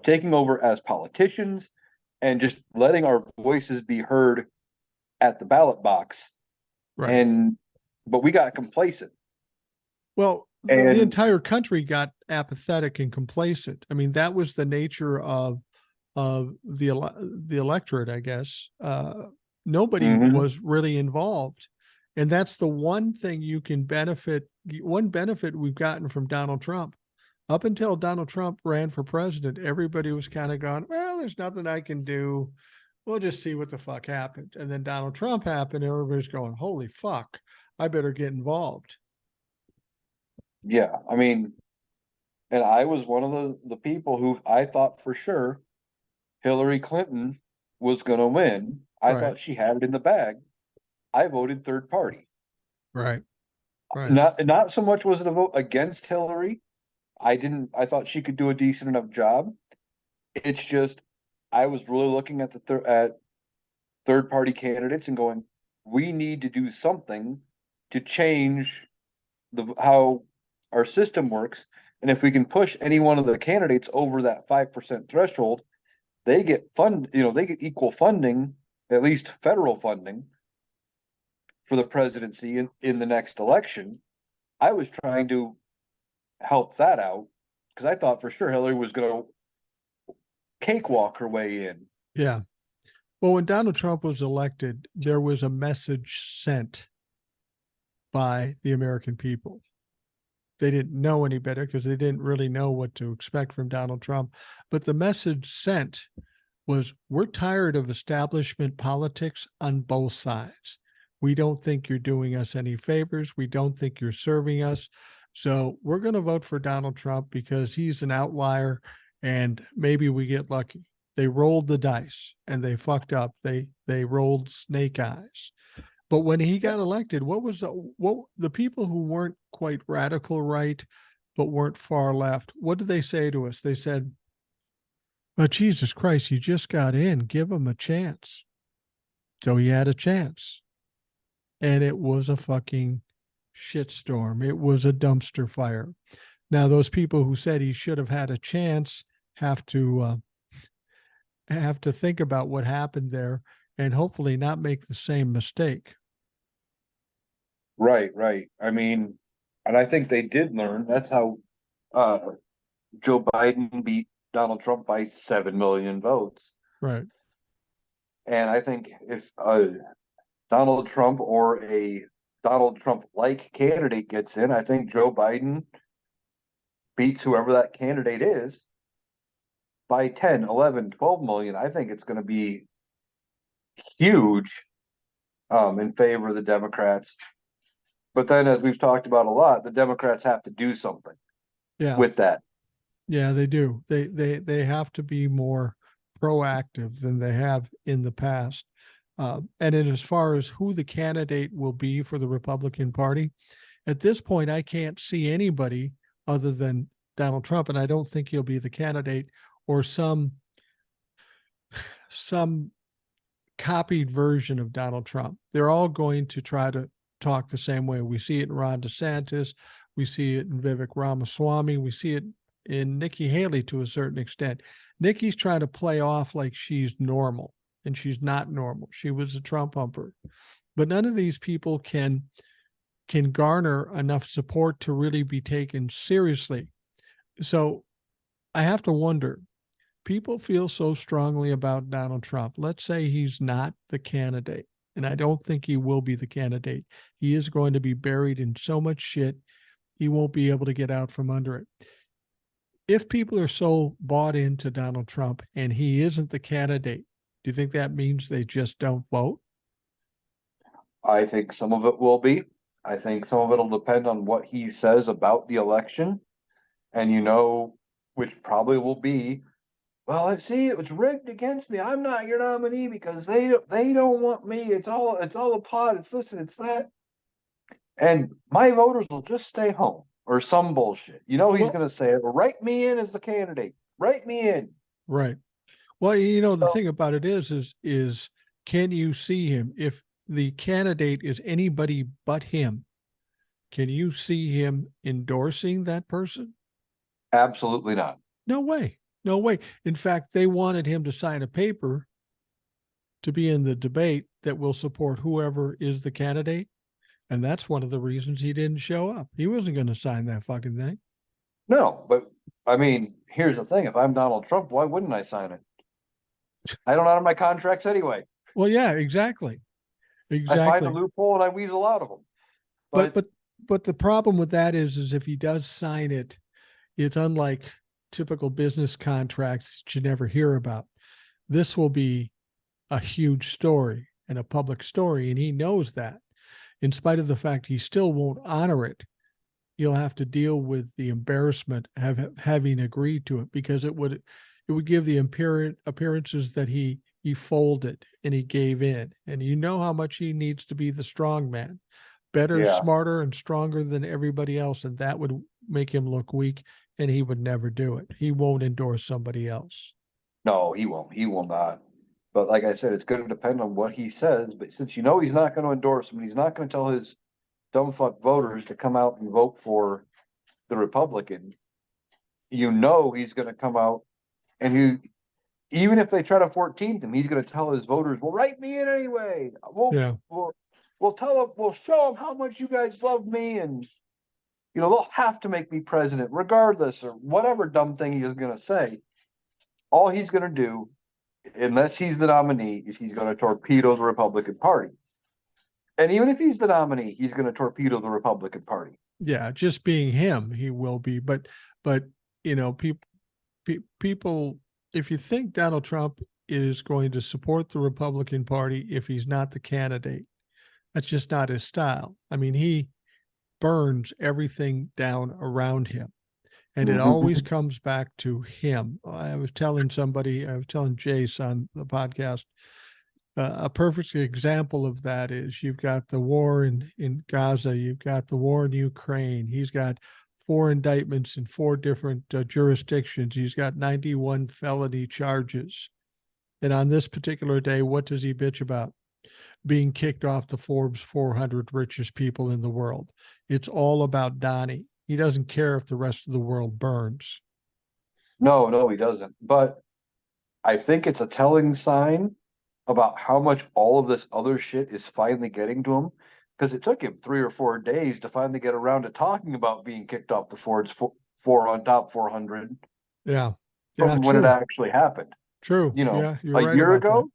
taking over as politicians and just letting our voices be heard at the ballot box. Right. And, but we got complacent. Well, the And entire country got apathetic and complacent. I mean, that was the nature of the electorate, I guess. Nobody mhm, was really involved, And that's the one thing you can benefit. One benefit we've gotten from Donald Trump. Up until Donald Trump ran for president, everybody was kind of going, well, there's nothing I can do. We'll just see what the fuck happened. And then Donald Trump happened, and everybody's going, holy fuck, I better get involved. Yeah, I mean, and I was one of the people who I thought for sure Hillary Clinton was going to win. I Right, thought she had it in the bag. I voted third party. right, right. Not so much was it a vote against Hillary. I thought she could do a decent enough job. It's just I was really looking at at third party candidates and going, we need to do something to change the how our system works. And if we can push any one of the candidates over that 5% threshold, they get they get equal funding, at least federal funding for the presidency in the next election. I was trying to help that out because I thought for sure Hillary was going to cakewalk her way in. Yeah. Well, when Donald Trump was elected, there was a message sent by the American people. They didn't know any better because they didn't really know what to expect from Donald Trump. But the message sent was, we're tired of establishment politics on both sides. We don't think you're doing us any favors. We don't think you're serving us. So we're going to vote for Donald Trump because he's an outlier and maybe we get lucky. They rolled the dice and they fucked up. They rolled snake eyes. But when he got elected, what the people who weren't quite radical right, but weren't far left, what did they say to us? They said, "But Jesus Christ, you just got in. Give him a chance." So he had a chance, and it was a fucking shitstorm. It was a dumpster fire. Now, those people who said he should have had a chance have to think about what happened there and hopefully not make the same mistake. Right, right. I mean, and I think they did learn. That's how uh, Joe Biden beat Donald Trump by 7 million votes. Right. And I think if Donald Trump or a Donald Trump like candidate gets in, I think Joe Biden beats whoever that candidate is by 10, 11, 12 million. I think it's going to be huge in favor of the Democrats. But then, as we've talked about a lot, the Democrats have to do something Yeah. with that. Yeah, they do. They have to be more proactive than they have in the past. And as far as who the candidate will be for the Republican Party, at this point, I can't see anybody other than Donald Trump, and I don't think he'll be the candidate or some copied version of Donald Trump. They're all going to try to talk the same way. We see it in Ron DeSantis, we see it in Vivek Ramaswamy, we see it in Nikki Haley to a certain extent. Nikki's trying to play off like she's normal, and she's not normal. She was a Trump humper. But none of these people can garner enough support to really be taken seriously. So I have to wonder, people feel so strongly about Donald Trump. Let's say he's not the candidate, and I don't think he will be the candidate. He is going to be buried in so much shit, he won't be able to get out from under it. If people are so bought into Donald Trump and he isn't the candidate, do you think that means they just don't vote? I think some of it will be. I think some of it will depend on what he says about the election. And which probably will be, well, I see it was rigged against me. I'm not your nominee because they don't want me. It's all a plot. It's this and it's that. And my voters will just stay home or some bullshit. He's Well, gonna say, write me in as the candidate. Write me in. right. Well, the So thing about it is can you see him? If the candidate is anybody but him, can you see him endorsing that person? absolutely not. No way. No way. In fact, they wanted him to sign a paper to be in the debate that will support whoever is the candidate. And that's one of the reasons he didn't show up. He wasn't going to sign that fucking thing. No, but I mean, here's the thing. If I'm Donald Trump, why wouldn't I sign it? I don't honor my contracts anyway. Well, yeah, exactly. I find a exactly. loophole and I weasel out of them. But But but but the problem with that is if he does sign it, it's unlike typical business contracts that you never hear about. This will be a huge story and a public story, and he knows that. In spite of the fact he still won't honor it, you'll have to deal with the embarrassment of having agreed to it because it would give the appearances that he folded and he gave in, and you know how much he needs to be the strong man, better, yeah, smarter, and stronger than everybody else, and that would make him look weak, and he would never do it. He won't endorse somebody else. no, he won't. He will not. But like I said, it's going to depend on what he says. But since you know he's not going to endorse him, he's not going to tell his dumb fuck voters to come out and vote for the Republican. You know he's going to come out and even if they try to 14th him, he's going to tell his voters, "Well, write me in anyway. Yeah. We'll tell them, we'll show them how much you guys love me, and they'll have to make me president regardless," or whatever dumb thing he is going to say. All he's going to do, unless he's the nominee, is he's going to torpedo the Republican Party. And even if he's the nominee, he's going to torpedo the Republican Party. Yeah, just being him, he will be. But people, if you think Donald Trump is going to support the Republican Party if he's not the candidate, that's just not his style. I mean, he burns everything down around him, and it always comes back to him. I was telling Jace on the podcast, a perfect example of that is you've got the war in Gaza, you've got the war in Ukraine. He's got 4 indictments in 4 different jurisdictions. He's got 91 felony charges. And on this particular day, what does he bitch about? Being kicked off the Forbes 400 richest people in the world. It's all about Donnie. He doesn't care if the rest of the world burns. No, he doesn't. But I think it's a telling sign about how much all of this other shit is finally getting to him. Because it took him 3 or 4 days to finally get around to talking about being kicked off the Forbes four on top 400 Yeah. Yeah, from when it true. actually happened. True. Yeah, you're A right year about that. ago,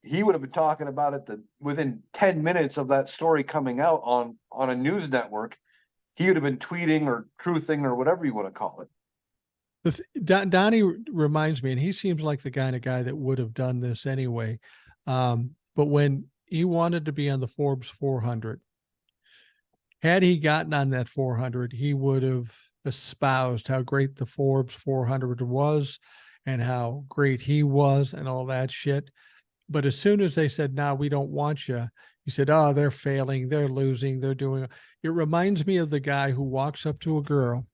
he would have been talking about it within 10 minutes of that story coming out on a news network. He would have been tweeting or truthing or whatever you want to call it. Donnie reminds me, and he seems like the kind of guy that would have done this anyway. But when he wanted to be on the Forbes 400, had he gotten on that 400, he would have espoused how great the Forbes 400 was and how great he was and all that shit. But as soon as they said, "No, we don't want you," he said, "Oh, they're failing, they're losing, they're doing." It reminds me of the guy who walks up to a girl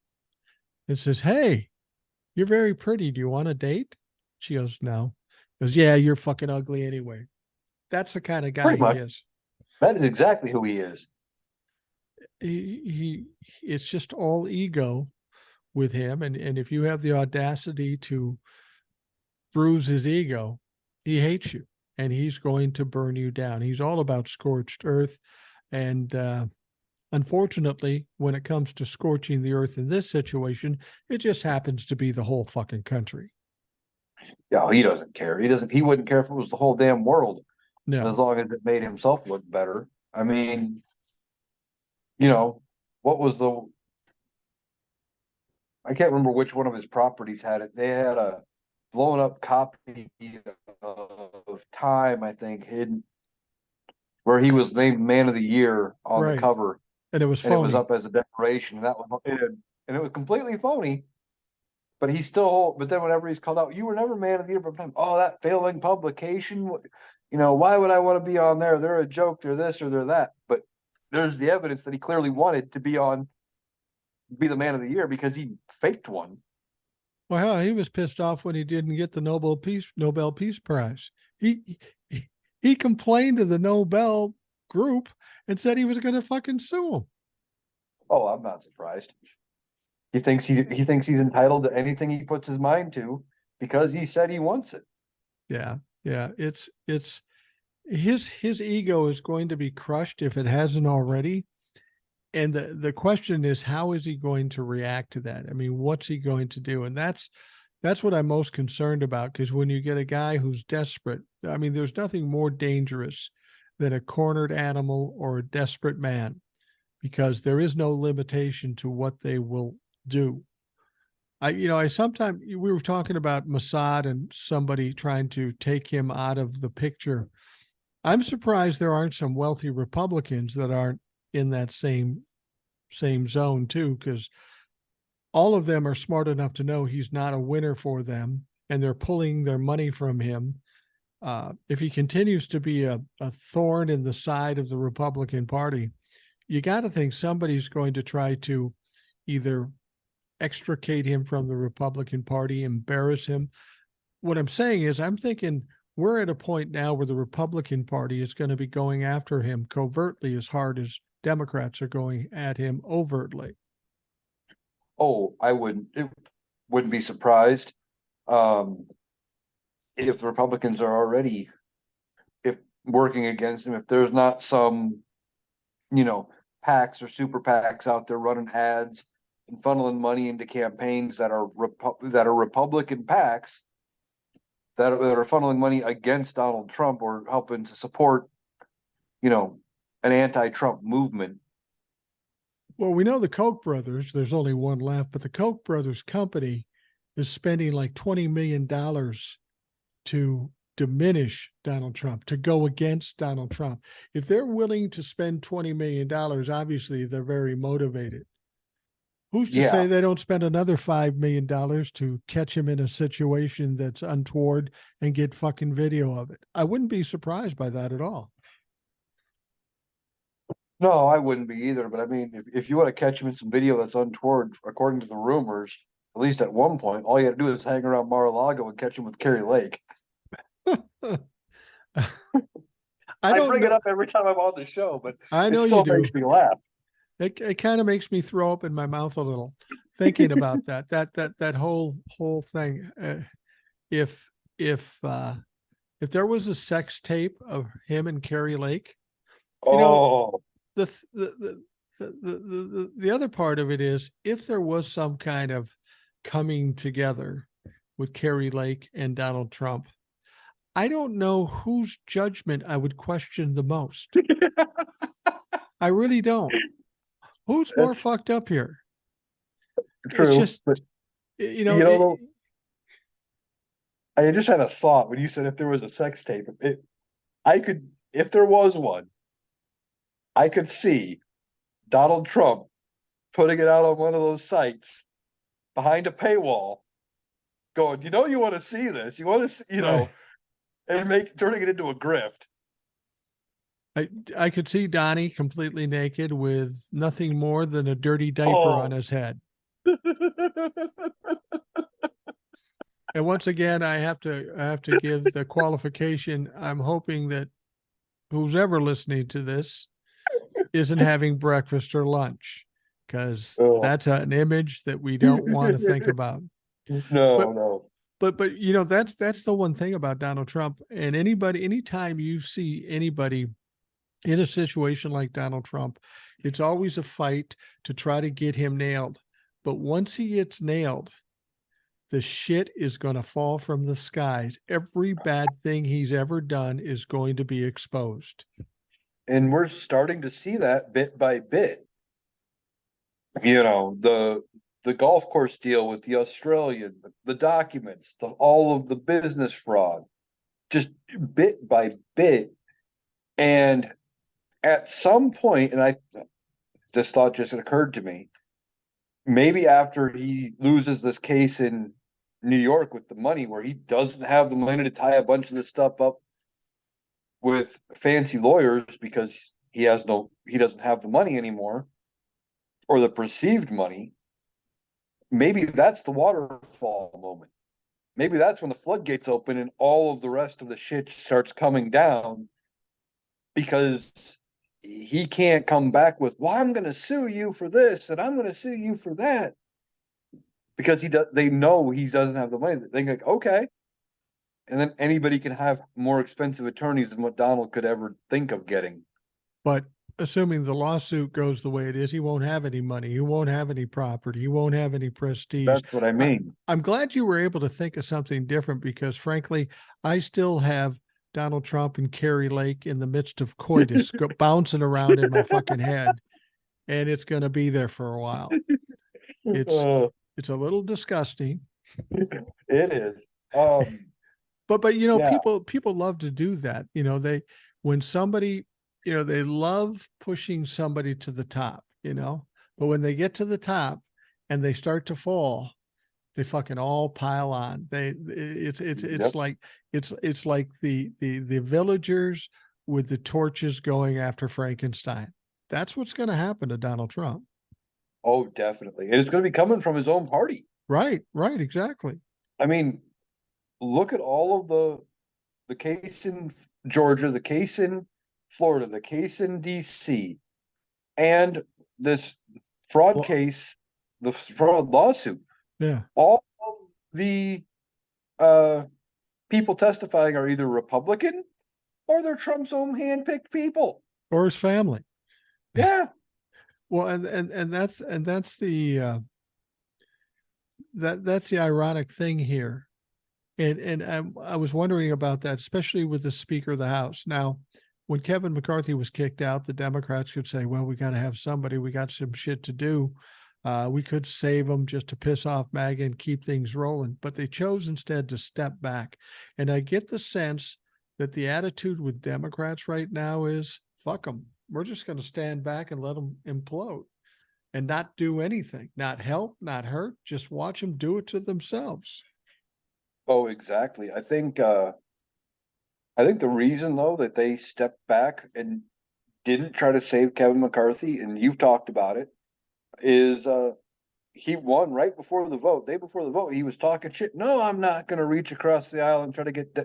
and says, "Hey, you're very pretty. Do you want a date?" She goes, "No." He goes, "Yeah, you're fucking ugly anyway." That's the kind of guy Pretty he much. is. That is exactly who he is. He it's just all ego with him. And if you have the audacity to bruise his ego, he hates you and he's going to burn you down. He's all about scorched earth. And unfortunately, when it comes to scorching the earth in this situation, it just happens to be the whole fucking country. Yeah, he doesn't care. He wouldn't care if it was the whole damn world, as No. long as it made himself look better. I mean, what was I can't remember which one of his properties had it. They had a blown up copy of Time, I think, hidden where he was named Man of the Year on the Right. cover, And it was and it was phony. up as a decoration, and it was completely phony. But but then whenever he's called out, "You were never Man of the Year," but oh, that failing publication, why would I want to be on there? They're a joke. They're this or they're that. But there's the evidence that he clearly wanted to be the Man of the Year because he faked one. Well, hell, he was pissed off when he didn't get the Nobel Peace Prize. He complained to the Nobel group and said he was going to fucking sue him. Oh, I'm not surprised. He thinks he's entitled to anything he puts his mind to because he said he wants it. Yeah, yeah. It's his ego is going to be crushed if it hasn't already. And the question is, how is he going to react to that? I mean, what's he going to do? And that's what I'm most concerned about, because when you get a guy who's desperate, I mean, there's nothing more dangerous than a cornered animal or a desperate man, because there is no limitation to what they will do. I sometimes, we were talking about Mossad and somebody trying to take him out of the picture. I'm surprised there aren't some wealthy Republicans that aren't in that same zone too, because all of them are smart enough to know he's not a winner for them, and they're pulling their money from him. If he continues to be a thorn in the side of the Republican Party, you got to think somebody's going to try to either extricate him from the Republican Party, embarrass him. What I'm saying is, I'm thinking we're at a point now where the Republican Party is going to be going after him covertly as hard as Democrats are going at him overtly. Oh, wouldn't be surprised. If the Republicans are already, if working against him, if there's not some, PACs or super PACs out there running ads and funneling money into campaigns that are Republican PACs that are funneling money against Donald Trump or helping to support, an anti-Trump movement. Well, we know the Koch brothers, there's only one left, but the Koch brothers company is spending like $20 million to diminish Donald Trump, to go against Donald Trump. If they're willing to spend $20 million, obviously they're very motivated. Who's to say they don't spend another $5 million to catch him in a situation that's untoward and get fucking video of it? I wouldn't be surprised by that at all. No, I wouldn't be either. But I mean, if you want to catch him in some video that's untoward, according to the rumors, at least at one point, all you had to do is hang around Mar-a-Lago and catch him with Kerry Lake. I bring it up every time I'm on the show, but I know it still you do. makes me laugh. It kind of makes me throw up in my mouth a little thinking about that whole thing. If there was a sex tape of him and Kerry Lake, the other part of it is, if there was some kind of coming together with Kerry Lake and Donald Trump, I don't know whose judgment I would question the most. I really don't. Who's more fucked up here? True. It's just, but, I just had a thought when you said if there was a sex tape. If there was one, I could see Donald Trump putting it out on one of those sites behind a paywall, going, you want to see this, you want to see, and turning it into a grift. I could see Donnie completely naked with nothing more than a dirty diaper on his head. And once again, I have to give the qualification. I'm hoping that who's ever listening to this isn't having breakfast or lunch, because that's an image that we don't want to think about. No. But that's the one thing about Donald Trump. And anytime you see anybody in a situation like Donald Trump, it's always a fight to try to get him nailed. But once he gets nailed, the shit is going to fall from the skies. Every bad thing he's ever done is going to be exposed. And we're starting to see that bit by bit. The golf course deal with the Australian, the documents, all of the business fraud, just bit by bit. And at some point, and this thought just occurred to me, maybe after he loses this case in New York with the money, where he doesn't have the money to tie a bunch of this stuff up with fancy lawyers because he doesn't have the money anymore, or the perceived money, maybe that's the waterfall moment. Maybe that's when the floodgates open and all of the rest of the shit starts coming down, because he can't come back with, well, I'm going to sue you for this and I'm going to sue you for that, because they know he doesn't have the money. They think, okay. And then anybody can have more expensive attorneys than what Donald could ever think of getting. But assuming the lawsuit goes the way it is, he won't have any money. He won't have any property. He won't have any prestige. That's what I mean. I'm glad you were able to think of something different, because frankly, I still have Donald Trump and Carrie Lake in the midst of coitus bouncing around in my fucking head, and it's going to be there for a while. It's Uh, it's a little disgusting, it is. but Yeah. people love to do that. When somebody, they love pushing somebody to the top. But when they get to the top and they start to fall, they fucking all pile on. It's Yep. like it's like the villagers with the torches going after Frankenstein. That's what's going to happen to Donald Trump. Oh, definitely. And it's going to be coming from his own party. Right, exactly. I mean, look at all of the case in Georgia, the case in Florida, the case in DC, and this fraud Well, case, the fraud lawsuit. yeah, All of the uh, people testifying are either Republican or they're Trump's own handpicked people. or his family. Yeah. Well, and that's the that's the ironic thing here. And I was wondering about that, especially with the Speaker of the House. Now, when Kevin McCarthy was kicked out, the Democrats could say, well, we got to have somebody. We got some shit to do. We could save them just to piss off MAGA and keep things rolling. But they chose instead to step back. And I get the sense that the attitude with Democrats right now is, fuck them. We're just going to stand back and let them implode and not do anything, not help, not hurt, just watch them do it to themselves. Oh, exactly. I think the reason though that they stepped back and didn't try to save Kevin McCarthy, and you've talked about it, is he won right before the vote. Day before the vote, he was talking shit. No, I'm not going to reach across the aisle and try to get,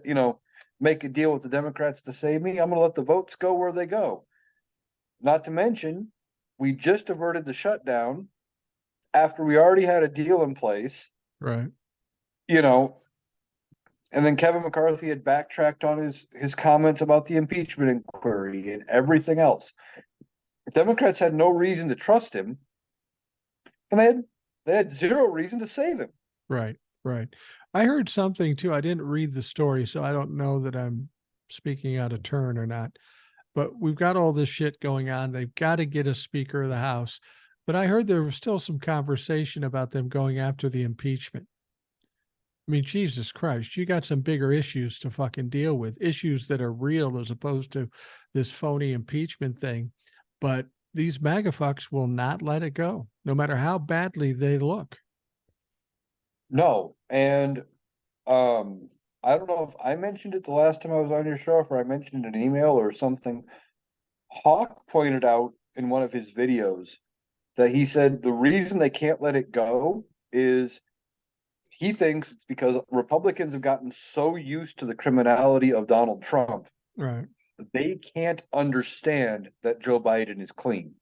make a deal with the Democrats to save me. I'm going to let the votes go where they go. Not to mention, we just averted the shutdown after we already had a deal in place, Right. you know, and then Kevin McCarthy had backtracked on his comments about the impeachment inquiry and everything else. Democrats had no reason to trust him, and they had zero reason to save him. Right, right. I heard something too. I didn't read the story, so I don't know that I'm speaking out of turn or not. But we've got all this shit going on. They've got to get a Speaker of the House. But I heard there was still some conversation about them going after the impeachment. I mean, Jesus Christ, you got some bigger issues to fucking deal with, issues that are real as opposed to this phony impeachment thing. But these MAGA fucks will not let it go, no matter how badly they look. No, and I don't know if I mentioned it the last time I was on your show, or I mentioned it in an email or something. Hawk pointed out in one of his videos that he said the reason they can't let it go is he thinks it's because Republicans have gotten so used to the criminality of Donald Trump, Right. they can't understand that Joe Biden is clean.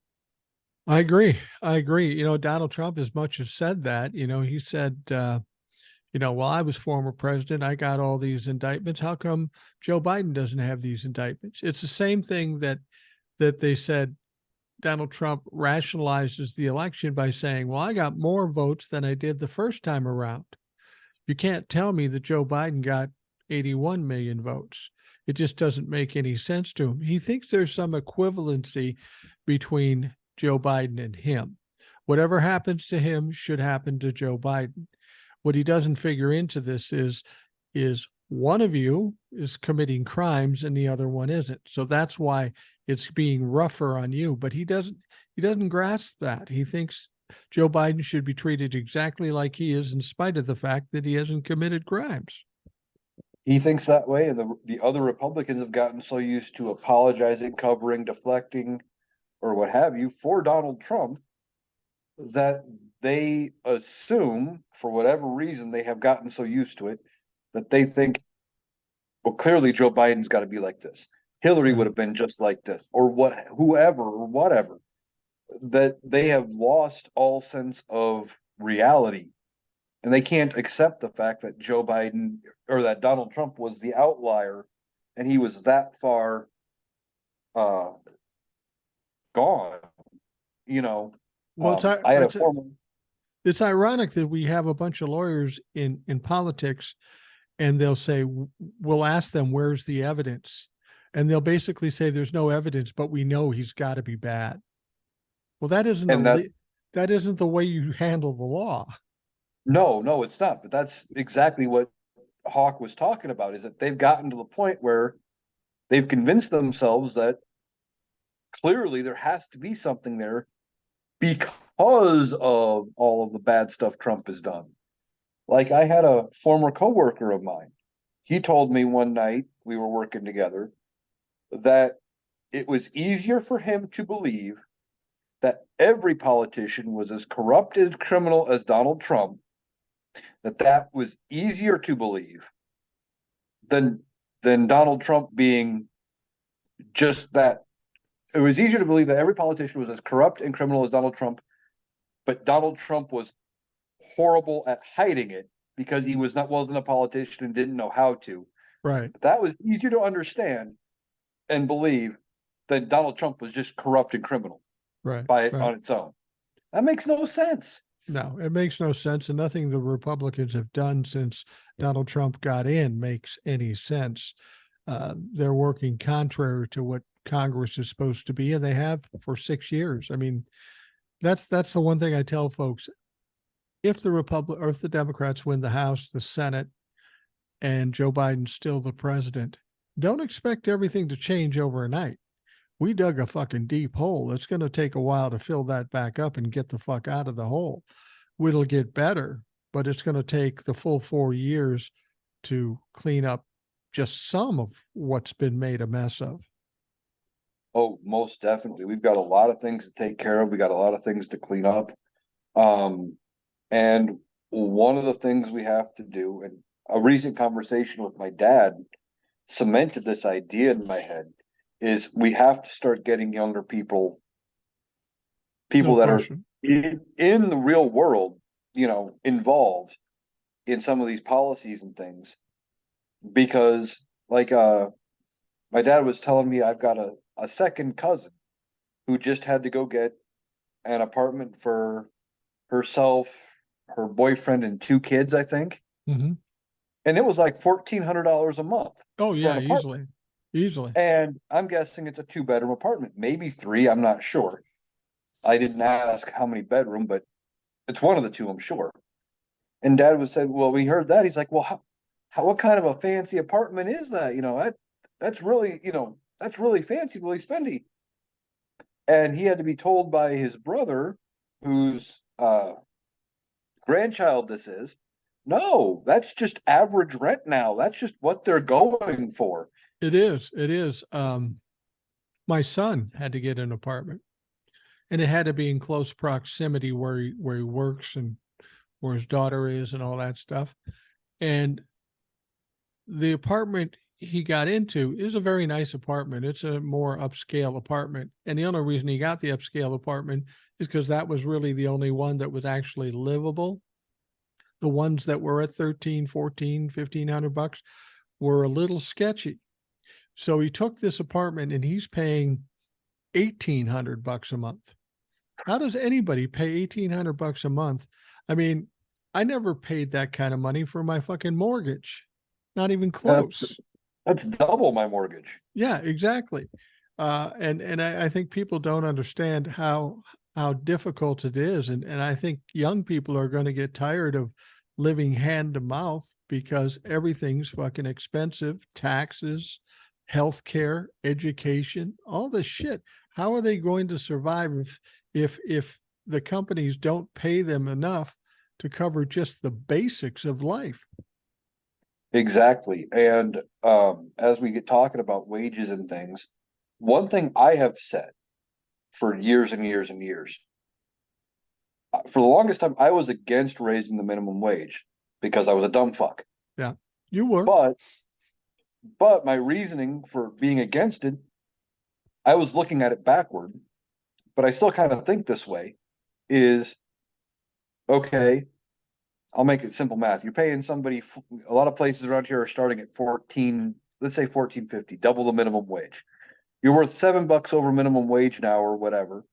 I agree. I agree. Donald Trump as much as said that, he said, well, I was former president. I got all these indictments. How come Joe Biden doesn't have these indictments? It's the same thing that they said Donald Trump rationalizes the election by saying, well, I got more votes than I did the first time around. You can't tell me that Joe Biden got 81 million votes. It just doesn't make any sense to him. He thinks there's some equivalency between Joe Biden and him. Whatever happens to him should happen to Joe Biden. What he doesn't figure into this is one of you is committing crimes and the other one isn't. So that's why it's being rougher on you. But he doesn't grasp that. He thinks Joe Biden should be treated exactly like he is, in spite of the fact that he hasn't committed crimes. He thinks that way, and the other Republicans have gotten so used to apologizing, covering, deflecting, or what have you for Donald Trump that they assume, for whatever reason, they have gotten so used to it that they think, well, clearly Joe Biden's got to be like this. Hillary Right. would have been just like this, or whoever, or whatever. That they have lost all sense of reality, and they can't accept the fact that Joe Biden or that Donald Trump was the outlier, and he was that far uh, gone. You know, Well, it's I had a former it's ironic that we have a bunch of lawyers in politics and they'll say, we'll ask them, where's the evidence? And they'll basically say, there's no evidence, but we know he's got to be bad. Well, And that isn't the way you handle the law. no, it's not. But that's exactly what Hawk was talking about, is that they've gotten to the point where they've convinced themselves that clearly there has to be something there because of all of the bad stuff Trump has done. Like, I had a former coworker of mine. He told me one night we were working together that it was easier for him to believe that every politician was as corrupt and criminal as Donald Trump, that was easier to believe than Donald Trump being just that. It was easier to believe that every politician was as corrupt and criminal as Donald Trump, but Donald Trump was horrible at hiding it because he wasn't a politician and didn't know how to. Right. That was easier to understand and believe than Donald Trump was just corrupt and criminal Right. on its own. That makes no sense. No, it makes no sense. And nothing the Republicans have done since Donald Trump got in makes any sense. They're working contrary to what Congress is supposed to be, and they have for 6 years. I mean, that's the one thing I tell folks. If the Democrats win the House, the Senate, and Joe Biden's still the president, don't expect everything to change overnight. We dug a fucking deep hole. It's going to take a while to fill that back up and get the fuck out of the hole. It'll get better, but it's going to take the full 4 years to clean up just some of what's been made a mess of. Oh, most definitely. We've got a lot of things to take care of. We got a lot of things to clean up. And one of the things we have to do, and a recent conversation with my dad cemented this idea in my head, is we have to start getting younger people No that question. are in the real world, involved in some of these policies and things. Because like my dad was telling me, I've got a second cousin who just had to go get an apartment for herself, her boyfriend, and 2 kids, I think. Mm-hmm. And it was like $1,400 a month Oh for yeah, an apartment. easily. And I'm guessing it's a 2-bedroom apartment, maybe 3. I'm not sure. I didn't ask how many bedroom, but it's one of the 2, I'm sure. And Dad was said, well, we heard that. He's like, well, what kind of a fancy apartment is that? That's really, that's really fancy, really spendy. And he had to be told by his brother, whose grandchild this is, no, that's just average rent now. That's just what they're going for. It is. It is. My son had to get an apartment, and it had to be in close proximity where he works and where his daughter is and all that stuff. And the apartment he got into is a very nice apartment. It's a more upscale apartment. And the only reason he got the upscale apartment is because that was really the only one that was actually livable. The ones that were at 13, 14, 1,500 bucks were a little sketchy. So he took this apartment and he's paying 1,800 bucks a month. How does anybody pay 1,800 bucks a month? I mean, I never paid that kind of money for my fucking mortgage. Not even close. That's double my mortgage. Yeah, exactly. And I think people don't understand how difficult it is. And I think young people are going to get tired of living hand to mouth because everything's fucking expensive. Taxes, healthcare, education, all this shit. How are they going to survive if the companies don't pay them enough to cover just the basics of life? Exactly. And as we get talking about wages and things, one thing I have said for years and years and years, for the longest time, I was against raising the minimum wage because I was a dumb fuck. Yeah, you were. But my reasoning for being against it, I was looking at it backward, but I still kind of think this way, is okay, I'll make it simple math. You're paying somebody, a lot of places around here are starting at 14, let's say 14.50, double the minimum wage. You're worth $7 over minimum wage now or whatever,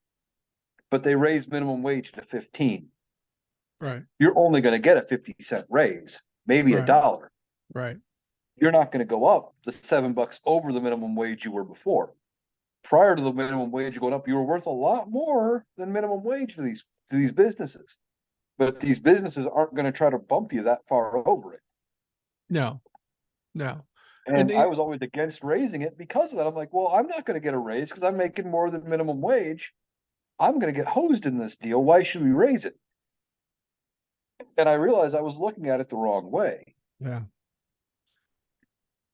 but they raise minimum wage to 15. Right. You're only going to get a 50-cent raise, maybe Right. $1. Right. You're not going to go up the $7 over the minimum wage you were before. Prior to the minimum wage going up, you were worth a lot more than minimum wage to these businesses. But these businesses aren't going to try to bump you that far over it. No, no. And And I was always against raising it because of that. I'm like, well, I'm not going to get a raise because I'm making more than minimum wage. I'm going to get hosed in this deal. Why should we raise it? And I realized I was looking at it the wrong way. yeah.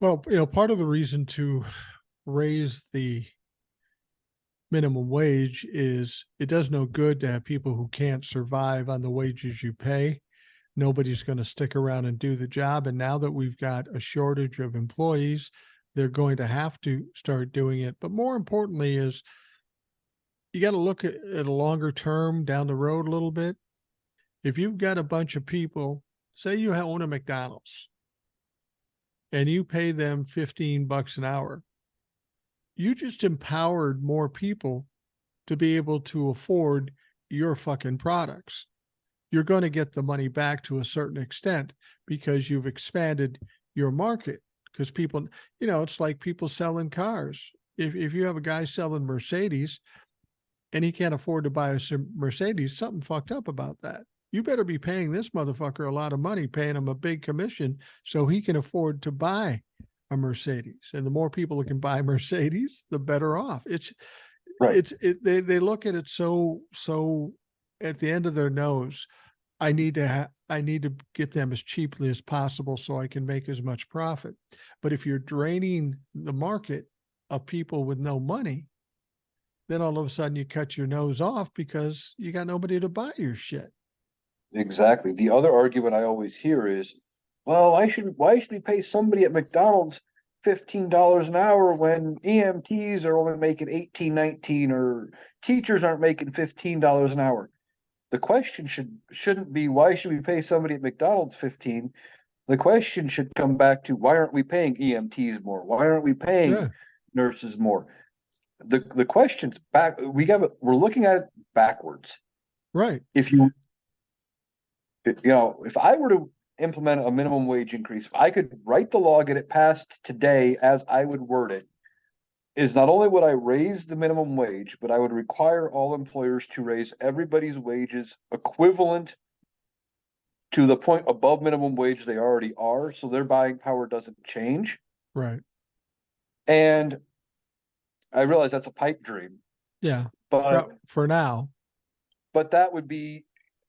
Well, part of the reason to raise the minimum wage is it does no good to have people who can't survive on the wages you pay. Nobody's going to stick around and do the job. And now that we've got a shortage of employees, they're going to have to start doing it. But more importantly is you got to look at a longer term down the road a little bit. If you've got a bunch of people, say you own a McDonald's and you pay them $15 an hour, you just empowered more people to be able to afford your fucking products. You're going to get the money back to a certain extent because you've expanded your market. Because people, it's like people selling cars. If you have a guy selling Mercedes and he can't afford to buy a Mercedes, something fucked up about that. You better be paying this motherfucker a lot of money, paying him a big commission so he can afford to buy a Mercedes. And the more people that can buy Mercedes, the better off. Right. They look at it so at the end of their nose. I need to get them as cheaply as possible so I can make as much profit. But if you're draining the market of people with no money, then all of a sudden you cut your nose off because you got nobody to buy your shit. Exactly. The other argument I always hear is, well, why should we pay somebody at McDonald's $15 an hour when EMTs are only making 18, 19, or teachers aren't making $15 an hour? The question shouldn't be why should we pay somebody at McDonald's 15? The question should come back to why aren't we paying EMTs more? Why aren't we paying Yeah, nurses more? The question's back. We're looking at it backwards. right. If if I were to implement a minimum wage increase, if I could write the law, get it passed today as I would word it, is not only would I raise the minimum wage, but I would require all employers to raise everybody's wages equivalent to the point above minimum wage they already are, so their buying power doesn't change. Right. And I realize that's a pipe dream, Yeah. but For now. that would be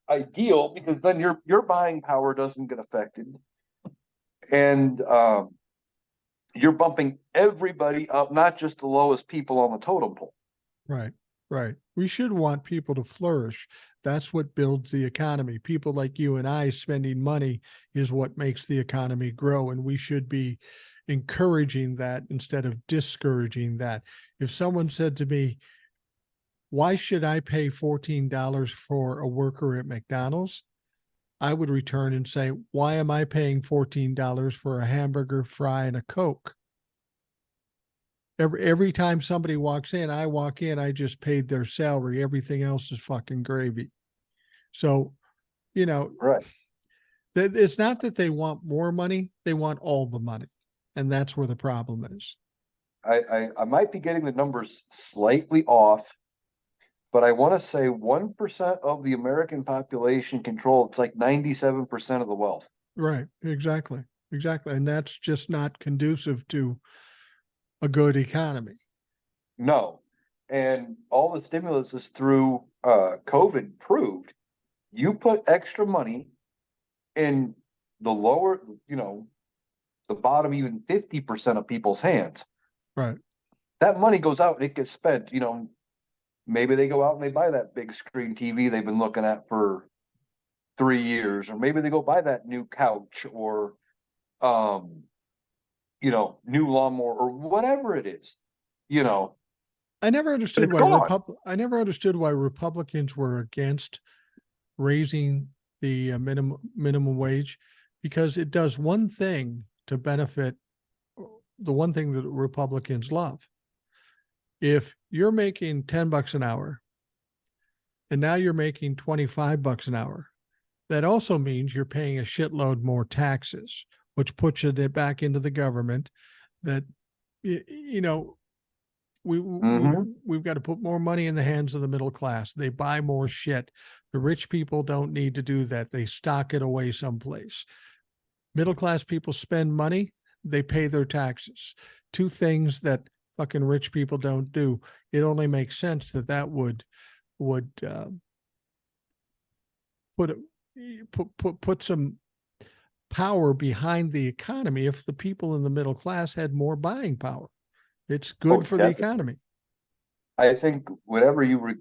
ideal because then your buying power doesn't get affected, and you're bumping everybody up, not just the lowest people on the totem pole. Right. Right. We should want people to flourish. That's what builds the economy. People like you and I spending money is what makes the economy grow. And we should be encouraging that instead of discouraging that. If someone said to me, why should I pay $14 for a worker at McDonald's? I would return and say, why am I paying $14 for a hamburger, fry, and a Coke? Every time somebody walks in, I just paid their salary. Everything else is fucking gravy. So, Right. it's not that they want more money, they want all the money. And that's where the problem is. I might be getting the numbers slightly off, but I want to say 1% of the American population control. It's like 97% of the wealth. Right. Exactly. Exactly. And that's just not conducive to a good economy. No. And all the stimulus is through COVID proved you put extra money in the lower, the bottom, even 50% of people's hands. Right. That money goes out and it gets spent. Maybe they go out and they buy that big screen TV they've been looking at for 3 years, or maybe they go buy that new couch or, new lawnmower or whatever it is, I never but understood it's gone. I never understood why Republicans were against raising the minimum wage, because it does one thing to benefit the one thing that Republicans love. If you're making $10 an hour and now you're making $25 an hour, that also means you're paying a shitload more taxes. which puts it back into the government. That we we've got to put more money in the hands of the middle class. They buy more shit. The rich people don't need to do that. They stock it away someplace. Middle class people spend money. They pay their taxes. Two things that fucking rich people don't do. It only makes sense that would put some power behind the economy if the people in the middle class had more buying power. It's good for the economy. I think whatever you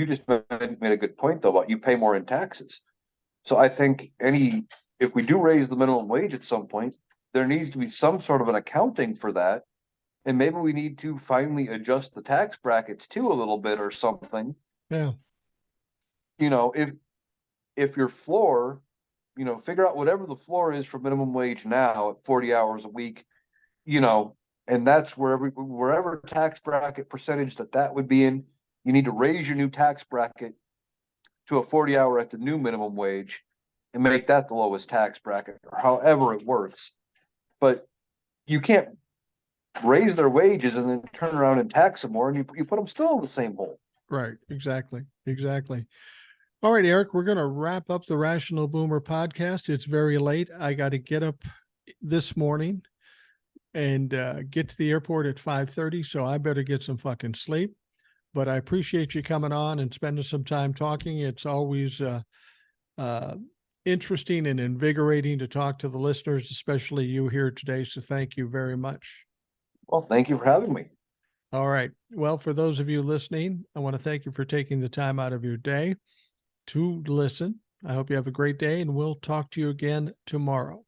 just made a good point though about you pay more in taxes. So I think if we do raise the minimum wage at some point, there needs to be some sort of an accounting for that. And maybe we need to finally adjust the tax brackets too a little bit or something. Yeah. If your floor, figure out whatever the floor is for minimum wage now at 40 hours a week, and that's wherever tax bracket percentage that would be in, you need to raise your new tax bracket to a 40-hour at the new minimum wage and make that the lowest tax bracket, or however it works. But you can't raise their wages and then turn around and tax them more, and you put them still in the same hole. Right. Exactly. All right, Eric, we're going to wrap up the Rational Boomer podcast. It's very late. I got to get up this morning and get to the airport at 5:30, so I better get some fucking sleep. But I appreciate you coming on and spending some time talking. It's always interesting and invigorating to talk to the listeners, especially you here today. So thank you very much. Well, thank you for having me. All right. Well, for those of you listening, I want to thank you for taking the time out of your day to listen. I hope you have a great day, and we'll talk to you again tomorrow.